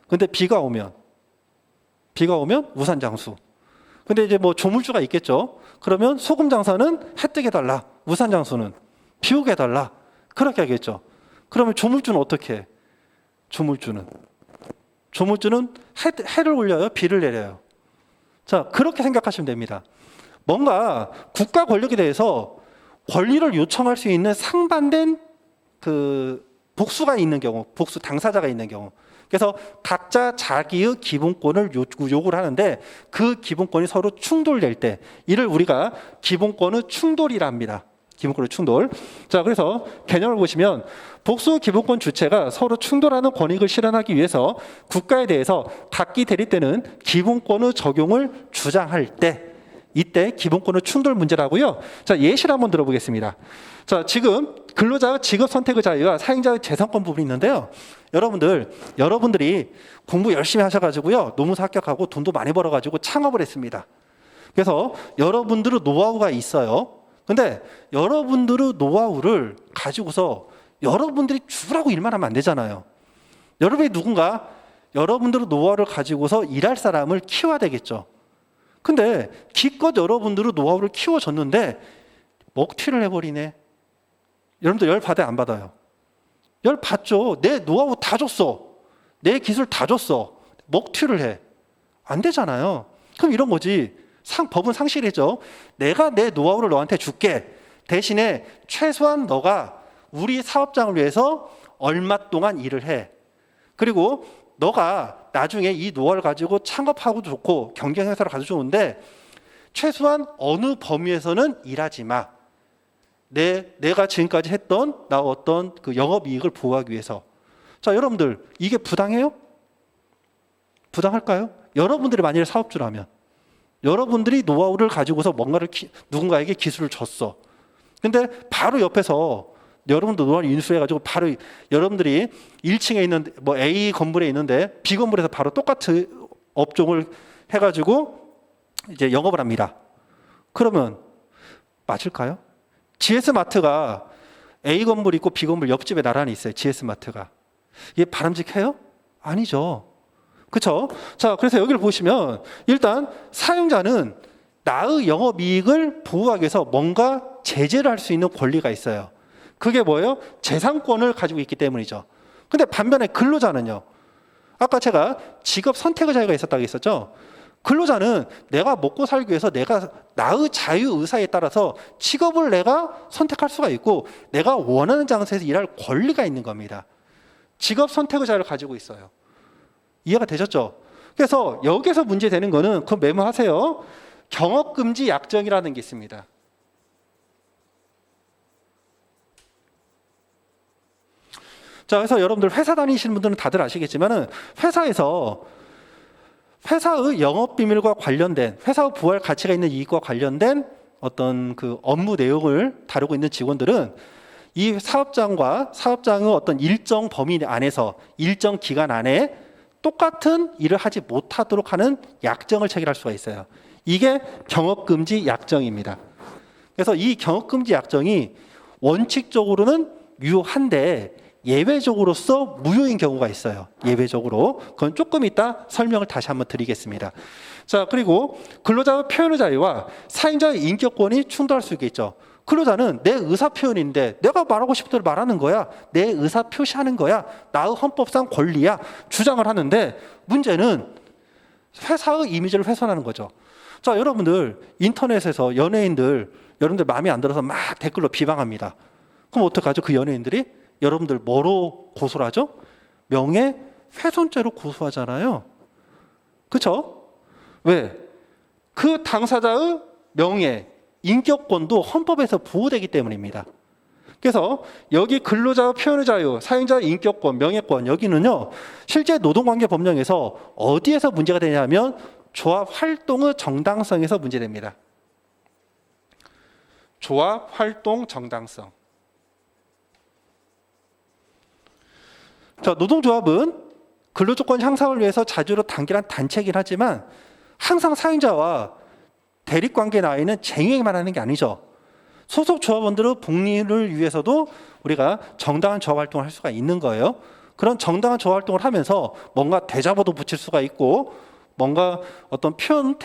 S1: 근데 비가 오면 우산 장수. 근데 이제 뭐 조물주가 있겠죠. 그러면 소금 장사는 해 뜨게 해달라, 우산 장수는 비 오게 해달라, 그렇게 하겠죠. 그러면 조물주는 어떻게 해? 조물주는 해를 올려요, 비를 내려요? 자, 그렇게 생각하시면 됩니다. 뭔가 국가 권력에 대해서 권리를 요청할 수 있는 상반된 복수가 있는 경우, 복수 당사자가 있는 경우, 그래서 각자 자기의 기본권을 요구를 하는데, 그 기본권이 서로 충돌될 때, 이를 우리가 기본권의 충돌이라 합니다. 기본권의 충돌. 자, 그래서 개념을 보시면, 복수 기본권 주체가 서로 충돌하는 권익을 실현하기 위해서 국가에 대해서 각기 대립 때는 기본권의 적용을 주장할 때, 이때 기본권의 충돌 문제라고요. 자, 예시를 한번 들어보겠습니다. 자, 지금 근로자의 직업 선택의 자유와 사용자의 재선권 부분이 있는데요. 여러분들이 공부 열심히 하셔가지고요, 노무사 합격하고 돈도 많이 벌어가지고 창업을 했습니다. 그래서 여러분들의 노하우가 있어요. 근데 여러분들의 노하우를 가지고서 여러분들이 죽으라고 일만 하면 안 되잖아요. 여러분이 누군가 여러분들의 노하우를 가지고서 일할 사람을 키워야 되겠죠. 근데 기껏 여러분들의 노하우를 키워줬는데 먹튀를 해버리네. 여러분들 열 받아요, 안 받아요? 열 받죠. 내 노하우 다 줬어, 내 기술 다 줬어, 먹튀를 해. 안 되잖아요. 그럼 이런 거지. 법은 상실이죠. 내가 내 노하우를 너한테 줄게. 대신에 최소한 너가 우리 사업장을 위해서 얼마 동안 일을 해. 그리고 너가 나중에 이 노하우를 가지고 창업하고도 좋고 경쟁회사를 가도 좋은데, 최소한 어느 범위에서는 일하지 마. 내가 지금까지 했던 어떤 그 영업이익을 보호하기 위해서. 자, 여러분들 이게 부당해요? 부당할까요? 여러분들이 만일 사업주라면, 여러분들이 노하우를 가지고서 뭔가를 누군가에게 기술을 줬어. 근데 바로 옆에서 여러분도 노하우를 인수해가지고 바로 여러분들이 1층에 있는 뭐 A 건물에 있는데 B 건물에서 바로 똑같은 업종을 해가지고 이제 영업을 합니다. 그러면 맞을까요? GS 마트가 A 건물 있고 B 건물 옆집에 나란히 있어요. GS 마트가. 이게 바람직해요? 아니죠. 그렇죠? 자, 그래서 여기를 보시면 일단 사용자는 나의 영업이익을 보호하기 위해서 뭔가 제재를 할 수 있는 권리가 있어요. 그게 뭐예요? 재산권을 가지고 있기 때문이죠. 근데 반면에 근로자는요. 아까 제가 직업 선택의 자유가 있었다고 했었죠. 근로자는 내가 먹고 살기 위해서 내가 나의 자유 의사에 따라서 직업을 내가 선택할 수가 있고 내가 원하는 장소에서 일할 권리가 있는 겁니다. 직업 선택의 자유를 가지고 있어요. 이해가 되셨죠? 그래서 여기서 문제되는 거는 그거 메모하세요. 경업금지 약정이라는 게 있습니다. 자, 그래서 여러분들 회사 다니시는 분들은 다들 아시겠지만은 회사에서 회사의 영업 비밀과 관련된 회사의 부활 가치가 있는 이익과 관련된 어떤 그 업무 내용을 다루고 있는 직원들은 이 사업장과 사업장의 어떤 일정 범위 안에서 일정 기간 안에 똑같은 일을 하지 못하도록 하는 약정을 체결할 수가 있어요. 이게 경업금지 약정입니다. 그래서 이 경업금지 약정이 원칙적으로는 유효한데 예외적으로서 무효인 경우가 있어요. 예외적으로. 그건 조금 이따 설명을 다시 한번 드리겠습니다. 자, 그리고 근로자의 표현의 자유와 사용자의 인격권이 충돌할 수 있겠죠. 근로자는 내 의사 표현인데 내가 말하고 싶은 대로 말하는 거야. 내 의사 표시하는 거야. 나의 헌법상 권리야. 주장을 하는데 문제는 회사의 이미지를 훼손하는 거죠. 자, 여러분들 인터넷에서 연예인들 여러분들 마음에 안 들어서 막 댓글로 비방합니다. 그럼 어떡하죠? 그 연예인들이 여러분들 뭐로 고소를 하죠? 명예훼손죄로 고소하잖아요. 그렇죠? 왜? 그 당사자의 명예, 인격권도 헌법에서 보호되기 때문입니다. 그래서 여기 근로자의 표현의 자유, 사용자의 인격권, 명예권 여기는요. 실제 노동관계 법령에서 어디에서 문제가 되냐면 조합 활동의 정당성에서 문제됩니다. 조합 활동 정당성. 자, 노동조합은 근로조건 향상을 위해서 자주로 단결한 단체이긴 하지만 항상 사용자와 대립관계에 나와 있는 쟁의만 하는 게 아니죠. 소속 조합원들의 복리를 위해서도 우리가 정당한 조합 활동을 할 수가 있는 거예요. 그런 정당한 조합 활동을 하면서 뭔가 대자보도 붙일 수가 있고 뭔가 어떤 표현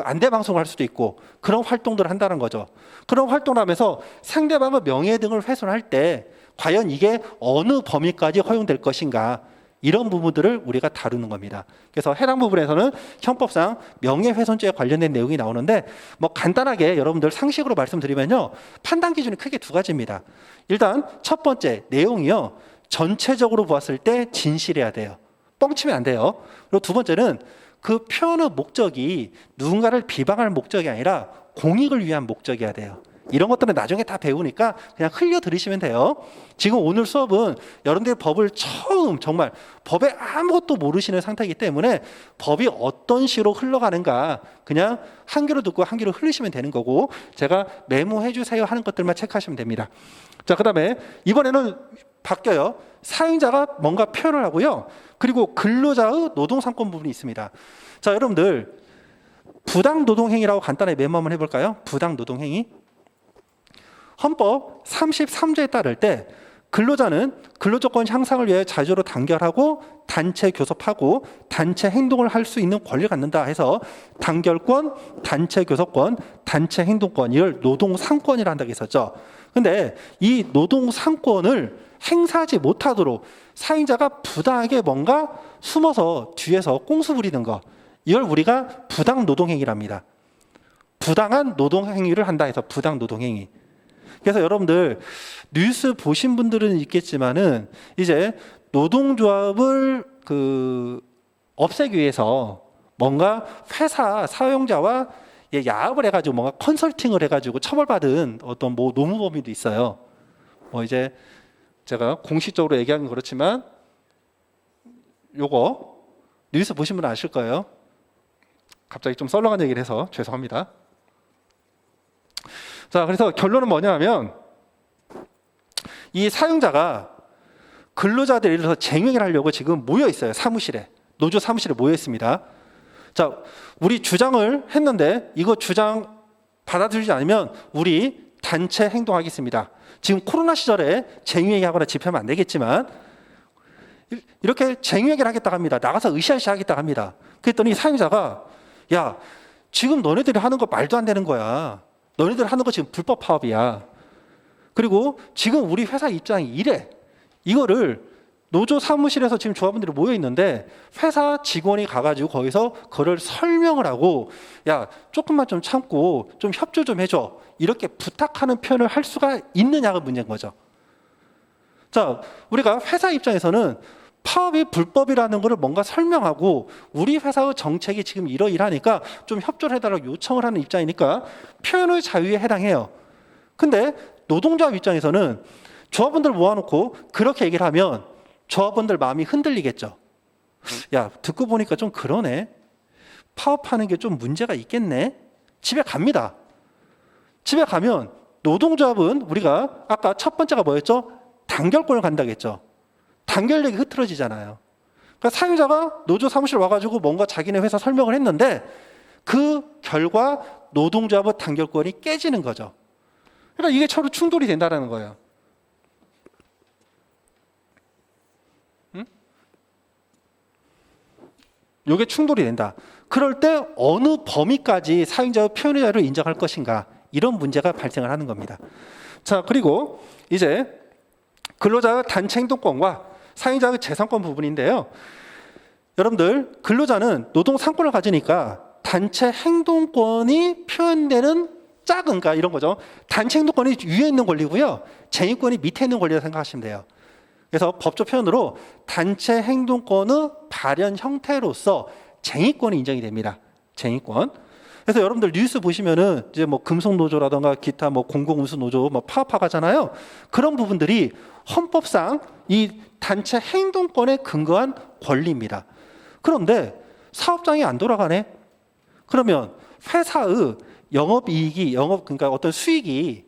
S1: 안대 방송을 할 수도 있고 그런 활동들을 한다는 거죠. 그런 활동을 하면서 상대방의 명예 등을 훼손할 때 과연 이게 어느 범위까지 허용될 것인가 이런 부분들을 우리가 다루는 겁니다. 그래서 해당 부분에서는 형법상 명예훼손죄에 관련된 내용이 나오는데 뭐 간단하게 여러분들 상식으로 말씀드리면요. 판단 기준이 크게 두 가지입니다. 일단 첫 번째 내용이요. 전체적으로 보았을 때 진실해야 돼요. 뻥치면 안 돼요. 그리고 두 번째는 그 표현의 목적이 누군가를 비방할 목적이 아니라 공익을 위한 목적이어야 돼요. 이런 것들은 나중에 다 배우니까 그냥 흘려 들으시면 돼요. 지금 오늘 수업은 여러분들이 법을 처음 정말 법에 아무것도 모르시는 상태이기 때문에 법이 어떤 식으로 흘러가는가 그냥 한 귀로 듣고 한 귀로 흘리시면 되는 거고 제가 메모해 주세요 하는 것들만 체크하시면 됩니다. 자, 그다음에 이번에는 바뀌어요. 사용자가 뭔가 표현을 하고요. 그리고 근로자의 노동상권 부분이 있습니다. 자, 여러분들 부당노동행위라고 간단하게 메모 한번 해볼까요? 부당노동행위. 헌법 33조에 따를 때 근로자는 근로조건 향상을 위해 자주로 단결하고 단체 교섭하고 단체 행동을 할 수 있는 권리를 갖는다 해서 단결권, 단체 교섭권, 단체 행동권 이를 노동상권이라 한다고 했었죠. 근데 이 노동상권을 행사하지 못하도록 사용자가 부당하게 뭔가 숨어서 뒤에서 꽁수 부리는 거 이걸 우리가 부당노동행위랍니다. 부당한 노동행위를 한다 해서 부당노동행위. 그래서 여러분들 뉴스 보신 분들은 있겠지만은 이제 노동조합을 없애기 위해서 뭔가 회사 사용자와 야합을 해가지고 뭔가 컨설팅을 해가지고 처벌받은 어떤 뭐 노무법인도 있어요. 뭐 이제 제가 공식적으로 얘기하는 건 그렇지만 요거 뉴스 보신 분은 아실 거예요. 갑자기 좀 썰렁한 얘기를 해서 죄송합니다. 자, 그래서 결론은 뭐냐면 이 사용자가 근로자들이 예를 들어서 쟁행을 하려고 지금 모여 있어요. 사무실에. 노조 사무실에 모여 있습니다. 자, 우리 주장을 했는데 이거 주장 받아들이지 않으면 우리 단체 행동하겠습니다. 지금 코로나 시절에 쟁행하거나 집회하면 안 되겠지만 이렇게 쟁의회견 하겠다고 합니다. 나가서 으쌰으쌰 하겠다고 합니다. 그랬더니 사용자가 야, 지금 너네들이 하는 거 말도 안 되는 거야. 너네들 하는 거 지금 불법 파업이야. 그리고 지금 우리 회사 입장이 이래. 이거를 노조 사무실에서 지금 조합원들이 모여 있는데 회사 직원이 가가지고 거기서 그걸 설명을 하고 야, 조금만 좀 참고 좀 협조 좀 해줘. 이렇게 부탁하는 표현을 할 수가 있느냐가 문제인 거죠. 자, 우리가 회사 입장에서는 파업이 불법이라는 것을 뭔가 설명하고 우리 회사의 정책이 지금 이러이러하니까 좀 협조를 해달라고 요청을 하는 입장이니까 표현의 자유에 해당해요. 근데 노동조합 입장에서는 조합원들 모아놓고 그렇게 얘기를 하면 조합원들 마음이 흔들리겠죠. 야, 듣고 보니까 좀 그러네. 파업하는 게 좀 문제가 있겠네. 집에 갑니다. 집에 가면 노동조합은 우리가 아까 첫 번째가 뭐였죠? 단결권을 간다고 했죠. 단결력이 흐트러지잖아요. 그러니까 사유자가 노조 사무실 와가지고 뭔가 자기네 회사 설명을 했는데 그 결과 노동조합의 단결권이 깨지는 거죠. 그러니까 이게 서로 충돌이 된다는 거예요. 이게 충돌이 된다. 그럴 때 어느 범위까지 사용자의 표현의 자유를 인정할 것인가, 이런 문제가 발생을 하는 겁니다. 자, 그리고 이제 근로자의 단체 행동권과 사용자의 재산권 부분인데요. 여러분들, 근로자는 노동 상권을 가지니까 단체 행동권이 표현되는 작은, 그러니까 이런 거죠. 단체 행동권이 위에 있는 권리고요, 쟁의권이 밑에 있는 권리라고 생각하시면 돼요. 그래서 법조 표현으로 단체 행동권의 발현 형태로서 쟁의권이 인정이 됩니다. 쟁의권. 그래서 여러분들 뉴스 보시면은 이제 뭐 금속노조라든가 기타 뭐 공공운수노조 뭐 파업하잖아요. 그런 부분들이 헌법상 이 단체 행동권에 근거한 권리입니다. 그런데 사업장이 안 돌아가네. 그러면 회사의 영업이익이 그러니까 어떤 수익이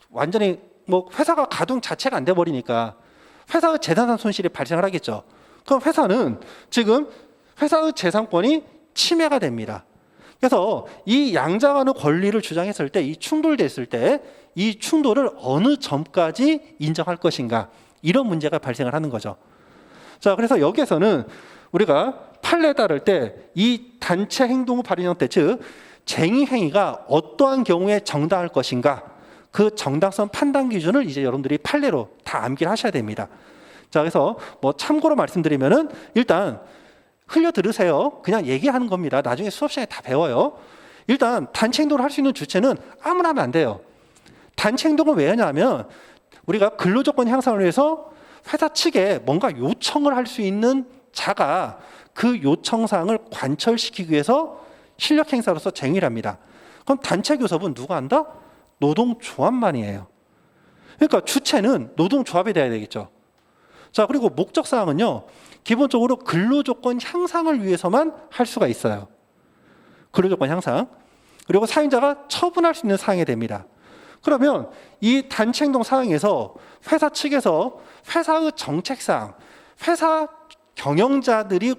S1: 완전히 뭐 회사가 가동 자체가 안 돼 버리니까 회사의 재산상 손실이 발생을 하겠죠. 그럼 회사는 지금 회사의 재산권이 침해가 됩니다. 그래서 이 양자간의 권리를 주장했을 때, 이 충돌됐을 때 이 충돌을 어느 점까지 인정할 것인가, 이런 문제가 발생을 하는 거죠. 자, 그래서 여기에서는 우리가 판례에 따를 때 이 단체 행동 발현 형태, 즉 쟁의 행위가 어떠한 경우에 정당할 것인가, 그 정당성 판단 기준을 이제 여러분들이 판례로 다 암기를 하셔야 됩니다. 자, 그래서 뭐 참고로 말씀드리면은 일단 흘려 들으세요. 그냥 얘기하는 겁니다. 나중에 수업 시간에 다 배워요. 일단 단체 행동을 할 수 있는 주체는 아무나 하면 안 돼요. 단체 행동은 왜 하냐면 우리가 근로조건 향상을 위해서 회사 측에 뭔가 요청을 할 수 있는 자가 그 요청사항을 관철시키기 위해서 실력 행사로서 쟁의를 합니다. 그럼 단체 교섭은 누가 한다? 노동조합만이에요. 그러니까 주체는 노동조합이 돼야 되겠죠. 자, 그리고 목적사항은요, 기본적으로 근로조건 향상을 위해서만 할 수가 있어요. 근로조건 향상. 그리고 사용자가 처분할 수 있는 사항이 됩니다. 그러면 이 단체 행동 사항에서 회사 측에서 회사의 정책사항, 회사 경영자들의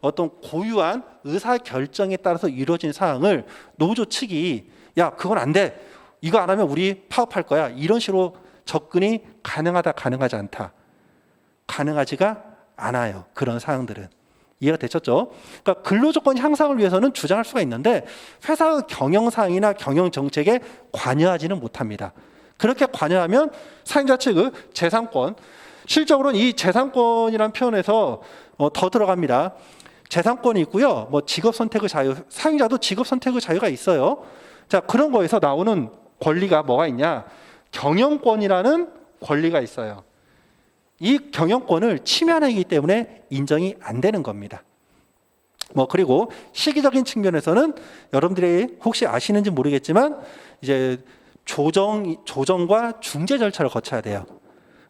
S1: 어떤 고유한 의사 결정에 따라서 이루어진 사항을 노조 측이 야, 그건 안 돼. 이거 안 하면 우리 파업할 거야. 이런 식으로 접근이 가능하다, 가능하지 않다. 가능하지가 않아요. 그런 사항들은. 이해가 되셨죠? 그러니까 근로조건 향상을 위해서는 주장할 수가 있는데 회사의 경영사항이나 경영정책에 관여하지는 못합니다. 그렇게 관여하면 사용자 측의 재산권, 실적으로는 이 재산권이라는 표현에서 더 들어갑니다. 재산권이 있고요. 뭐 직업 선택의 자유, 사용자도 직업 선택의 자유가 있어요. 자, 그런 거에서 나오는 권리가 뭐가 있냐? 경영권이라는 권리가 있어요. 이 경영권을 침해하기 때문에 인정이 안 되는 겁니다. 뭐 그리고 시기적인 측면에서는 여러분들이 혹시 아시는지 모르겠지만 이제 조정과 중재 절차를 거쳐야 돼요.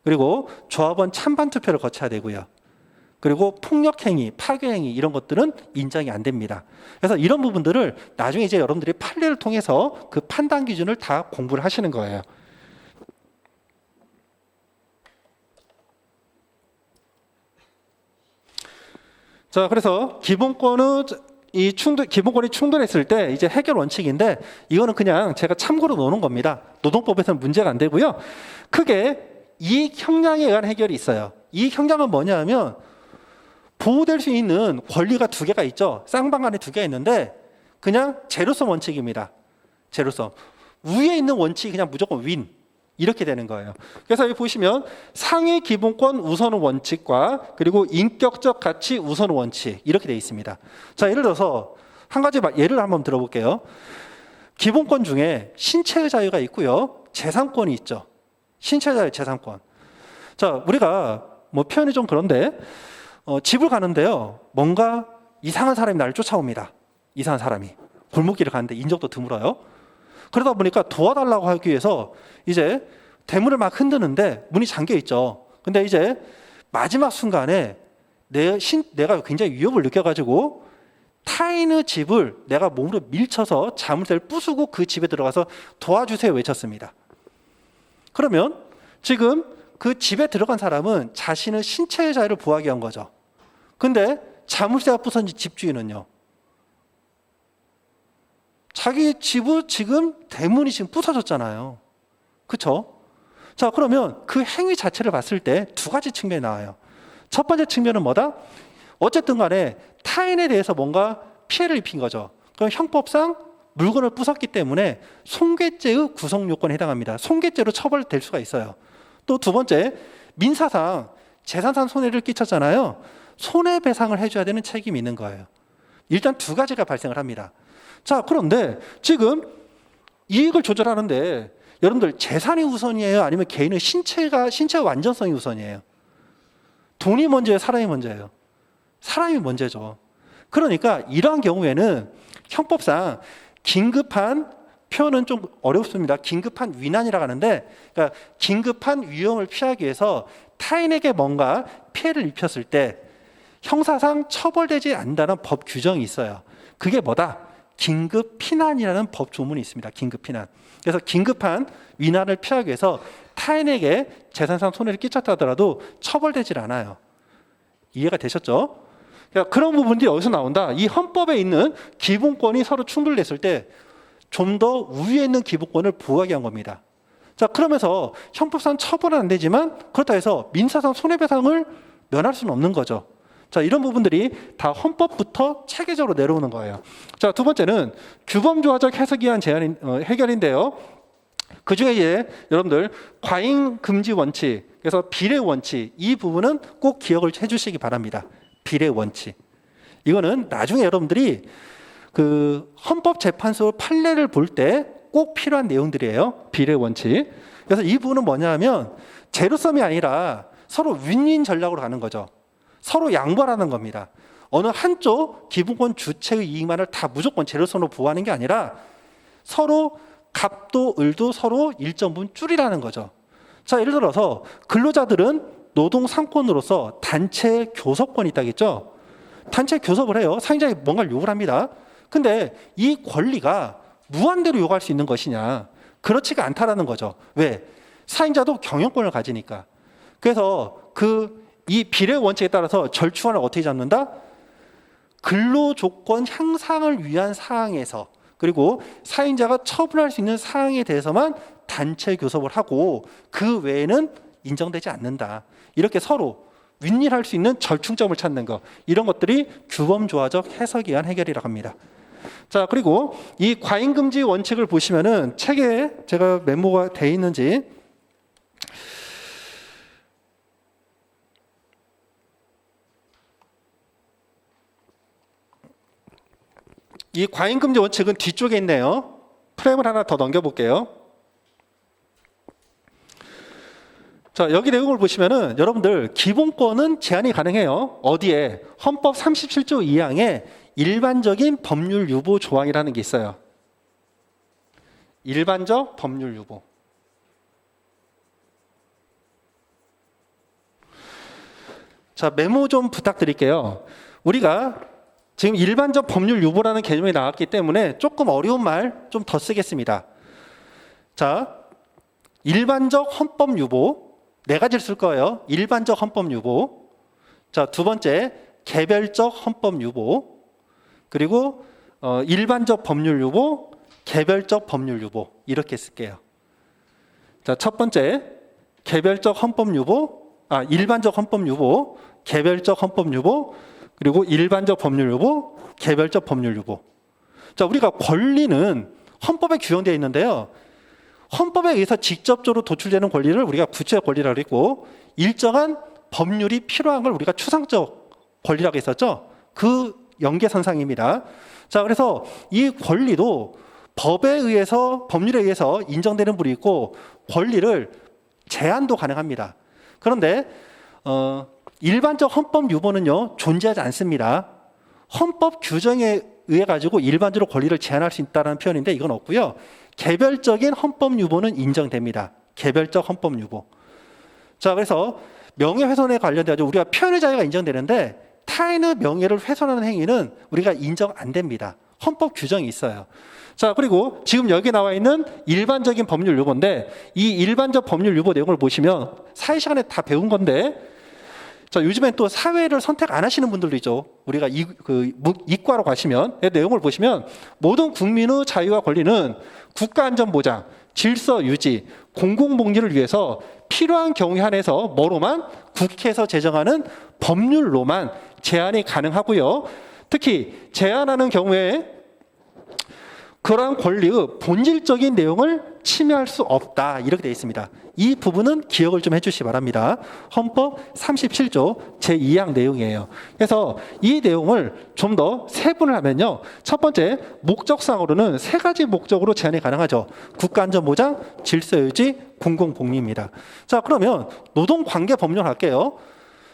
S1: 그리고 조합원 찬반 투표를 거쳐야 되고요. 그리고 폭력행위, 파괴행위 이런 것들은 인정이 안 됩니다. 그래서 이런 부분들을 나중에 이제 여러분들이 판례를 통해서 그 판단 기준을 다 공부를 하시는 거예요. 자, 그래서 기본권이 충돌했을 때 이제 해결 원칙인데 이거는 그냥 제가 참고로 놓는 겁니다. 노동법에서는 문제가 안 되고요. 크게 이익 형량에 의한 해결이 있어요. 이익 형량은 뭐냐 하면 보호될 수 있는 권리가 두 개가 있죠. 쌍방간에 두 개가 있는데 그냥 제로섬 원칙입니다. 제로섬. 위에 있는 원칙이 그냥 무조건 윈. 이렇게 되는 거예요. 그래서 여기 보시면 상위 기본권 우선 원칙과 그리고 인격적 가치 우선 원칙 이렇게 되어 있습니다. 자, 예를 들어서 한 가지 예를 한번 들어볼게요. 기본권 중에 신체의 자유가 있고요. 재산권이 있죠. 신체의 자유, 재산권. 자, 우리가 뭐 표현이 좀 그런데 집을 가는데요. 뭔가 이상한 사람이 나를 쫓아옵니다. 이상한 사람이. 골목길을 가는데 인적도 드물어요. 그러다 보니까 도와달라고 하기 위해서 이제 대문을 막 흔드는데 문이 잠겨 있죠. 근데 이제 마지막 순간에 내가 굉장히 위협을 느껴가지고 타인의 집을 내가 몸으로 밀쳐서 자물쇠를 부수고 그 집에 들어가서 도와주세요 외쳤습니다. 그러면 지금 그 집에 들어간 사람은 자신의 신체의 자유를 보호하기 위한 거죠. 근데 자물쇠가 부서진 집주인은요. 자기 집은 지금 대문이 지금 부서졌잖아요. 그렇죠? 자, 그러면 그 행위 자체를 봤을 때 두 가지 측면이 나와요. 첫 번째 측면은 뭐다? 어쨌든 간에 타인에 대해서 뭔가 피해를 입힌 거죠. 그럼 형법상 물건을 부쉈기 때문에 손괴죄의 구성 요건에 해당합니다. 손괴죄로 처벌될 수가 있어요. 또 두 번째, 민사상 재산상 손해를 끼쳤잖아요. 손해배상을 해줘야 되는 책임이 있는 거예요. 일단 두 가지가 발생을 합니다. 자, 그런데 지금 이익을 조절하는데 여러분들 재산이 우선이에요? 아니면 개인의 신체의 완전성이 우선이에요? 돈이 먼저예요? 사람이 먼저예요? 사람이 먼저죠. 그러니까 이러한 경우에는 형법상 긴급한 표현은 좀 어렵습니다. 긴급한 위난이라고 하는데 그러니까 긴급한 위험을 피하기 위해서 타인에게 뭔가 피해를 입혔을 때 형사상 처벌되지 않는다는 법 규정이 있어요. 그게 뭐다? 긴급 피난이라는 법 조문이 있습니다. 긴급 피난. 그래서 긴급한 위난을 피하기 위해서 타인에게 재산상 손해를 끼쳤다 하더라도 처벌되질 않아요. 이해가 되셨죠? 그러니까 그런 부분들이 여기서 나온다. 이 헌법에 있는 기본권이 서로 충돌됐을 때 좀 더 위에 있는 기본권을 보호하기 위한 겁니다. 자, 그러면서 형법상 처벌은 안 되지만 그렇다 해서 민사상 손해배상을 면할 수는 없는 거죠. 자, 이런 부분들이 다 헌법부터 체계적으로 내려오는 거예요. 자, 두 번째는 규범조화적 해석에 의한 해결인데요. 그 중에 이제 여러분들 과잉 금지 원칙, 그래서 비례 원칙 이 부분은 꼭 기억을 해주시기 바랍니다. 비례 원칙. 이거는 나중에 여러분들이 그 헌법재판소 판례를 볼 때 꼭 필요한 내용들이에요. 비례 원칙. 그래서 이 부분은 뭐냐면 제로섬이 아니라 서로 윈윈 전략으로 가는 거죠. 서로 양보하는 겁니다. 어느 한쪽 기본권 주체의 이익만을 다 무조건 제로섬으로 보호하는 게 아니라 서로 갑도 을도 서로 일정 부분 줄이라는 거죠. 자, 예를 들어서 근로자들은 노동 상권으로서 단체 교섭권이 있다겠죠. 단체 교섭을 해요. 사용자에게 뭔가를 요구를 합니다. 근데 이 권리가 무한대로 요구할 수 있는 것이냐? 그렇지가 않다라는 거죠. 왜? 사용자도 경영권을 가지니까. 그래서 이 비례 원칙에 따라서 절충안을 어떻게 잡는다? 근로조건 향상을 위한 사항에서 그리고 사용자가 처분할 수 있는 사항에 대해서만 단체 교섭을 하고 그 외에는 인정되지 않는다. 이렇게 서로 윈윈할 수 있는 절충점을 찾는 것. 이런 것들이 규범조화적 해석에 의한 해결이라고 합니다. 자, 그리고 이 과잉금지 원칙을 보시면은 책에 제가 메모가 돼 있는지 이 과잉금지 원칙은 뒤쪽에 있네요. 프레임을 하나 더 넘겨볼게요. 자, 여기 내용을 보시면은 여러분들 기본권은 제한이 가능해요. 어디에? 헌법 37조 2항에 일반적인 법률 유보 조항이라는 게 있어요. 일반적 법률 유보. 자, 메모 좀 부탁드릴게요. 우리가 지금 일반적 법률 유보라는 개념이 나왔기 때문에 조금 어려운 말 좀 더 쓰겠습니다. 자, 일반적 헌법 유보 네 가지를 쓸 거예요. 일반적 헌법 유보. 자, 두 번째 개별적 헌법 유보. 그리고 일반적 법률 유보, 개별적 법률 유보 이렇게 쓸게요. 자, 첫 번째 개별적 헌법 유보, 일반적 헌법 유보, 개별적 헌법 유보, 그리고 일반적 법률 유보, 개별적 법률 유보. 자, 우리가 권리는 헌법에 규정되어 있는데요. 헌법에 의해서 직접적으로 도출되는 권리를 우리가 구체적 권리라고 했고, 일정한 법률이 필요한 걸 우리가 추상적 권리라고 했었죠. 그 연계선상입니다. 자, 그래서 이 권리도 법에 의해서, 법률에 의해서 인정되는 분이 있고, 권리를 제한도 가능합니다. 그런데 일반적 헌법 유보는요, 존재하지 않습니다. 헌법 규정에 의해 가지고 일반적으로 권리를 제한할 수 있다는 표현인데 이건 없고요. 개별적인 헌법 유보는 인정됩니다. 개별적 헌법 유보. 자, 그래서 명예훼손에 관련돼 가지고 우리가 표현의 자유가 인정되는데 타인의 명예를 훼손하는 행위는 우리가 인정 안 됩니다. 헌법 규정이 있어요. 자, 그리고 지금 여기 나와 있는 일반적인 법률 유보인데 이 일반적 법률 유보 내용을 보시면 사회 시간에 다 배운 건데, 자, 요즘엔 또 사회를 선택 안 하시는 분들도 있죠. 우리가 이과로 가시면 내용을 보시면 모든 국민의 자유와 권리는 국가 안전 보장, 질서 유지, 공공복리를 위해서 필요한 경우에 한해서 뭐로만 국회에서 제정하는 법률로만 제한이 가능하고요. 특히 제한하는 경우에 그러한 권리의 본질적인 내용을 침해할 수 없다, 이렇게 되어 있습니다. 이 부분은 기억을 좀 해주시기 바랍니다. 헌법 37조 제2항 내용이에요. 그래서 이 내용을 좀 더 세분을 하면요, 첫 번째 목적상으로는 세 가지 목적으로 제한이 가능하죠. 국가안전보장, 질서유지, 공공복리입니다. 자, 그러면 노동관계법률 할게요.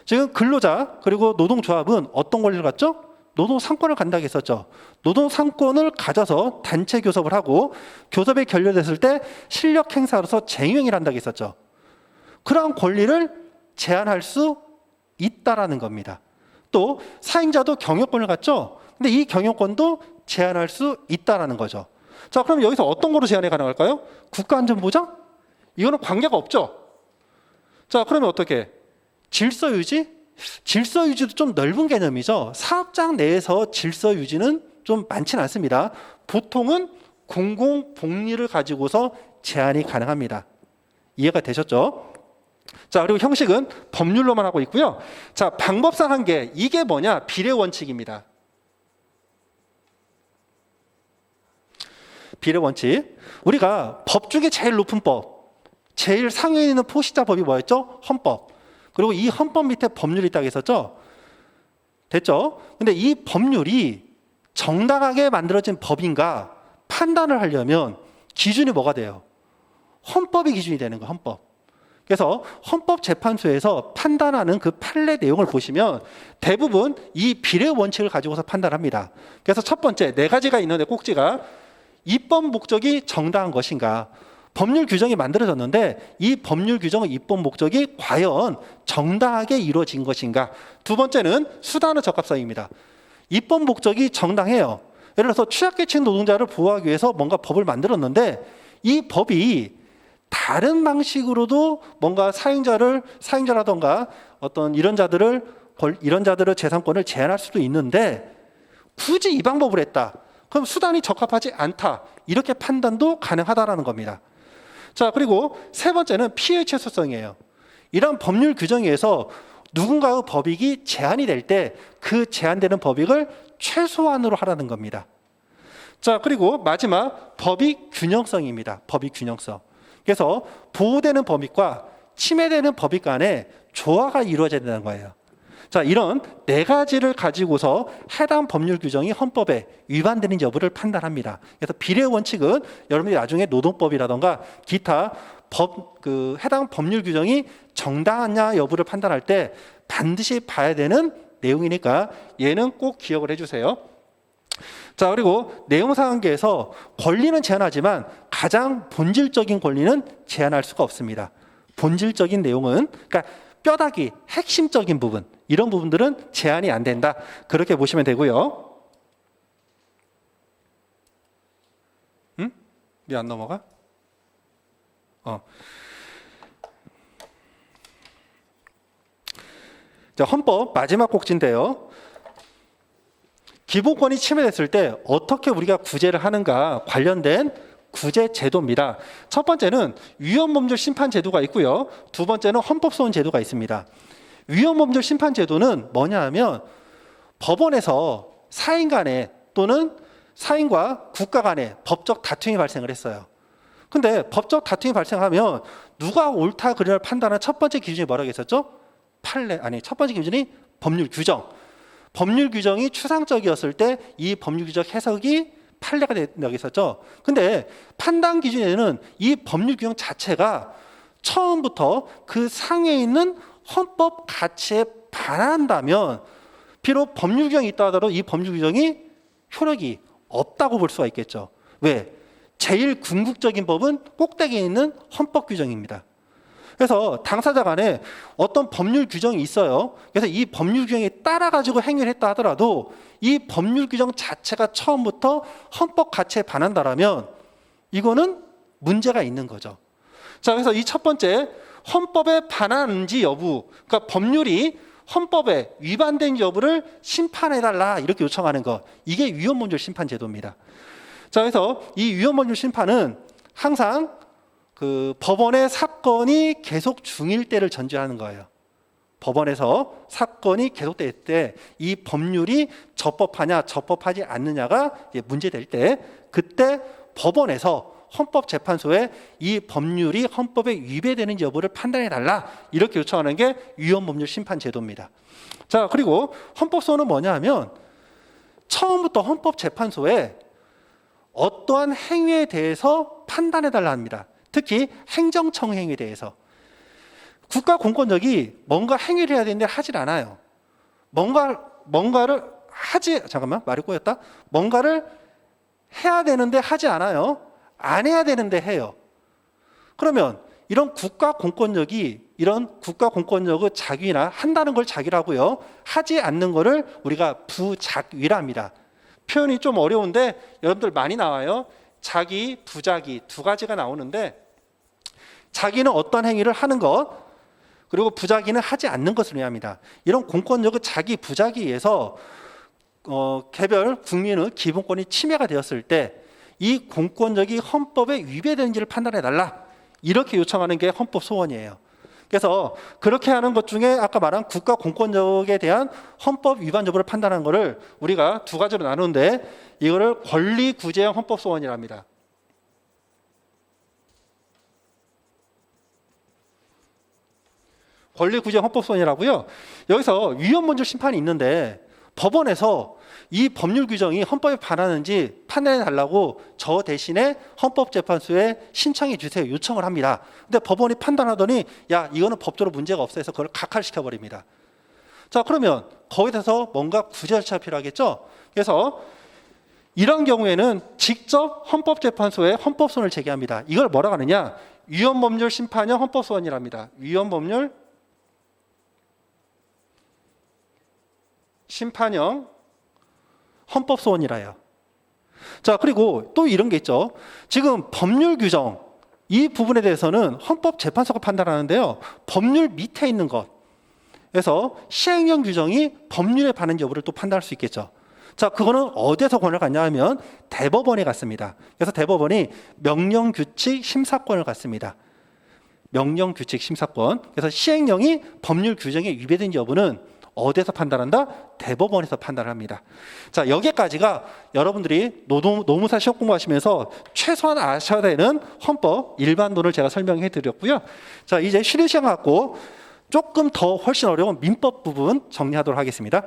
S1: 지금 근로자 그리고 노동조합은 어떤 권리를 갖죠? 노동상권을 갖는다고 했었죠. 노동상권을 가져서 단체 교섭을 하고 교섭에 결렬됐을 때 실력 행사로서 쟁의행위를 한다고 했었죠. 그러한 권리를 제한할 수 있다라는 겁니다. 또 사행자도 경영권을 갖죠. 근데 이 경영권도 제한할 수 있다라는 거죠. 자, 그럼 여기서 어떤 거로 제한이 가능할까요? 국가안전보장? 이거는 관계가 없죠. 자, 그러면 어떻게? 질서유지? 질서 유지도 좀 넓은 개념이죠. 사업장 내에서 질서 유지는 좀 많지는 않습니다. 보통은 공공복리를 가지고서 제한이 가능합니다. 이해가 되셨죠? 자, 그리고 형식은 법률로만 하고 있고요. 자, 방법상 한계, 이게 뭐냐? 비례 원칙입니다. 비례 원칙. 우리가 법 중에 제일 높은 법, 제일 상위에 있는 포시자 법이 뭐였죠? 헌법. 그리고 이 헌법 밑에 법률이 있다고 했었죠? 됐죠? 근데 이 법률이 정당하게 만들어진 법인가 판단을 하려면 기준이 뭐가 돼요? 헌법이 기준이 되는 거예요, 헌법. 그래서 헌법재판소에서 판단하는 그 판례 내용을 보시면 대부분 이 비례 원칙을 가지고서 판단합니다. 그래서 첫 번째, 네 가지가 있는데 꼭지가 입법 목적이 정당한 것인가? 법률 규정이 만들어졌는데 이 법률 규정의 입법 목적이 과연 정당하게 이루어진 것인가? 두 번째는 수단의 적합성입니다. 입법 목적이 정당해요. 예를 들어서 취약계층 노동자를 보호하기 위해서 뭔가 법을 만들었는데 이 법이 다른 방식으로도 뭔가 사용자라던가 어떤 이런 자들의 재산권을 제한할 수도 있는데 굳이 이 방법을 했다. 그럼 수단이 적합하지 않다. 이렇게 판단도 가능하다라는 겁니다. 자, 그리고 세 번째는 피해 최소성이에요. 이런 법률 규정에 의해서 누군가의 법익이 제한이 될 때 그 제한되는 법익을 최소한으로 하라는 겁니다. 자, 그리고 마지막 법익 균형성입니다. 법익 균형성. 그래서 보호되는 법익과 침해되는 법익 간에 조화가 이루어져야 된다는 거예요. 자, 이런 네 가지를 가지고서 해당 법률 규정이 헌법에 위반되는 여부를 판단합니다. 그래서 비례 원칙은 여러분들이 나중에 노동법이라던가 기타 해당 법률 규정이 정당하냐 여부를 판단할 때 반드시 봐야 되는 내용이니까 얘는 꼭 기억을 해주세요. 자, 그리고 내용상한계에서 권리는 제한하지만 가장 본질적인 권리는 제한할 수가 없습니다. 본질적인 내용은, 그러니까 뼈다귀, 핵심적인 부분, 이런 부분들은 제한이 안 된다. 그렇게 보시면 되고요. 왜 안 넘어가? 자, 헌법 마지막 꼭지인데요. 기본권이 침해됐을 때 어떻게 우리가 구제를 하는가 관련된 구제 제도입니다. 첫 번째는 위헌법률 심판 제도가 있고요. 두 번째는 헌법소원 제도가 있습니다. 위헌법률 심판 제도는 뭐냐 하면 법원에서 사인 간에 또는 사인과 국가 간에 법적 다툼이 발생을 했어요. 근데 법적 다툼이 발생하면 누가 옳다 그르냐를 판단하는 첫 번째 기준이 뭐라고 했었죠? 첫 번째 기준이 법률 규정. 법률 규정이 추상적이었을 때 이 법률 규정 해석이 판례가 된다고 했었죠. 근데 판단 기준에는 이 법률 규정 자체가 처음부터 그 상에 있는 헌법 가치에 반한다면 비록 법률 규정이 있다 하더라도 이 법률 규정이 효력이 없다고 볼 수가 있겠죠. 왜? 제일 궁극적인 법은 꼭대기에 있는 헌법 규정입니다. 그래서 당사자 간에 어떤 법률 규정이 있어요. 그래서 이 법률 규정에 따라 가지고 행위를 했다 하더라도 이 법률 규정 자체가 처음부터 헌법 가치에 반한다라면 이거는 문제가 있는 거죠. 자, 그래서 이 첫 번째 헌법에 반하는지 여부, 그러니까 법률이 헌법에 위반된 여부를 심판해달라 이렇게 요청하는 것, 이게 위헌법률 심판 제도입니다. 자, 그래서 이 위헌법률 심판은 항상 그 법원의 사건이 계속 중일 때를 전제하는 거예요. 법원에서 사건이 계속될 때 이 법률이 적법하냐 적법하지 않느냐가 문제될 때 그때 법원에서 헌법재판소에 이 법률이 헌법에 위배되는 여부를 판단해달라 이렇게 요청하는 게 위헌법률 심판 제도입니다. 자, 그리고 헌법소원은 뭐냐 하면 처음부터 헌법재판소에 어떠한 행위에 대해서 판단해달라 합니다. 특히 행정청 행위에 대해서. 국가 공권력이 뭔가 행위를 해야 되는데 하질 않아요. 뭔가를 말이 꼬였다. 뭔가를 해야 되는데 하지 않아요. 안 해야 되는데 해요. 그러면 이런 국가 공권력의 자귀나 한다는 걸 자귀라고요. 하지 않는 거를 우리가 부작위라 합니다. 표현이 좀 어려운데 여러분들 많이 나와요. 자기, 부자기 두 가지가 나오는데 자기는 어떤 행위를 하는 것, 그리고 부자기는 하지 않는 것을 의미합니다. 이런 공권력의 자기, 부자기에서 개별 국민의 기본권이 침해가 되었을 때 이 공권력이 헌법에 위배되는지를 판단해달라 이렇게 요청하는 게 헌법 소원이에요. 그래서 그렇게 하는 것 중에 아까 말한 국가 공권력에 대한 헌법 위반 여부를 판단하는 것을 우리가 두 가지로 나누는데 이거를 권리구제형 헌법 소원이라 합니다. 권리구제형 헌법 소원이라고요. 여기서 위헌법률 심판이 있는데 법원에서 이 법률 규정이 헌법에 반하는지 판단해 달라고 저 대신에 헌법재판소에 신청해 주세요 요청을 합니다. 근데 법원이 판단하더니 야 이거는 법적으로 문제가 없어 해서 그걸 각하시켜 버립니다. 자, 그러면 거기에 대해서 뭔가 구제 절차가 필요하겠죠. 그래서 이런 경우에는 직접 헌법재판소에 헌법소원을 제기합니다. 이걸 뭐라고 하느냐, 위헌법률 심판형 헌법소원이랍니다. 위헌법률 심판형 헌법소원이라요. 자, 그리고 또 이런 게 있죠. 지금 법률 규정 이 부분에 대해서는 헌법재판소가 판단하는데요. 법률 밑에 있는 것, 그래서 시행령 규정이 법률에 반한 여부를 또 판단할 수 있겠죠. 자, 그거는 어디에서 권을 갖냐 하면 대법원에 갔습니다. 그래서 대법원이 명령규칙 심사권을 갖습니다. 명령규칙 심사권. 그래서 시행령이 법률 규정에 위배된 여부는 어디에서 판단한다? 대법원에서 판단을 합니다. 자, 여기까지가 여러분들이 노무사 시험 공부하시면서 최소한 아셔야 되는 헌법 일반론을 제가 설명해 드렸고요. 자, 이제 쉬는 시간 갖고 조금 더 훨씬 어려운 민법 부분 정리하도록 하겠습니다.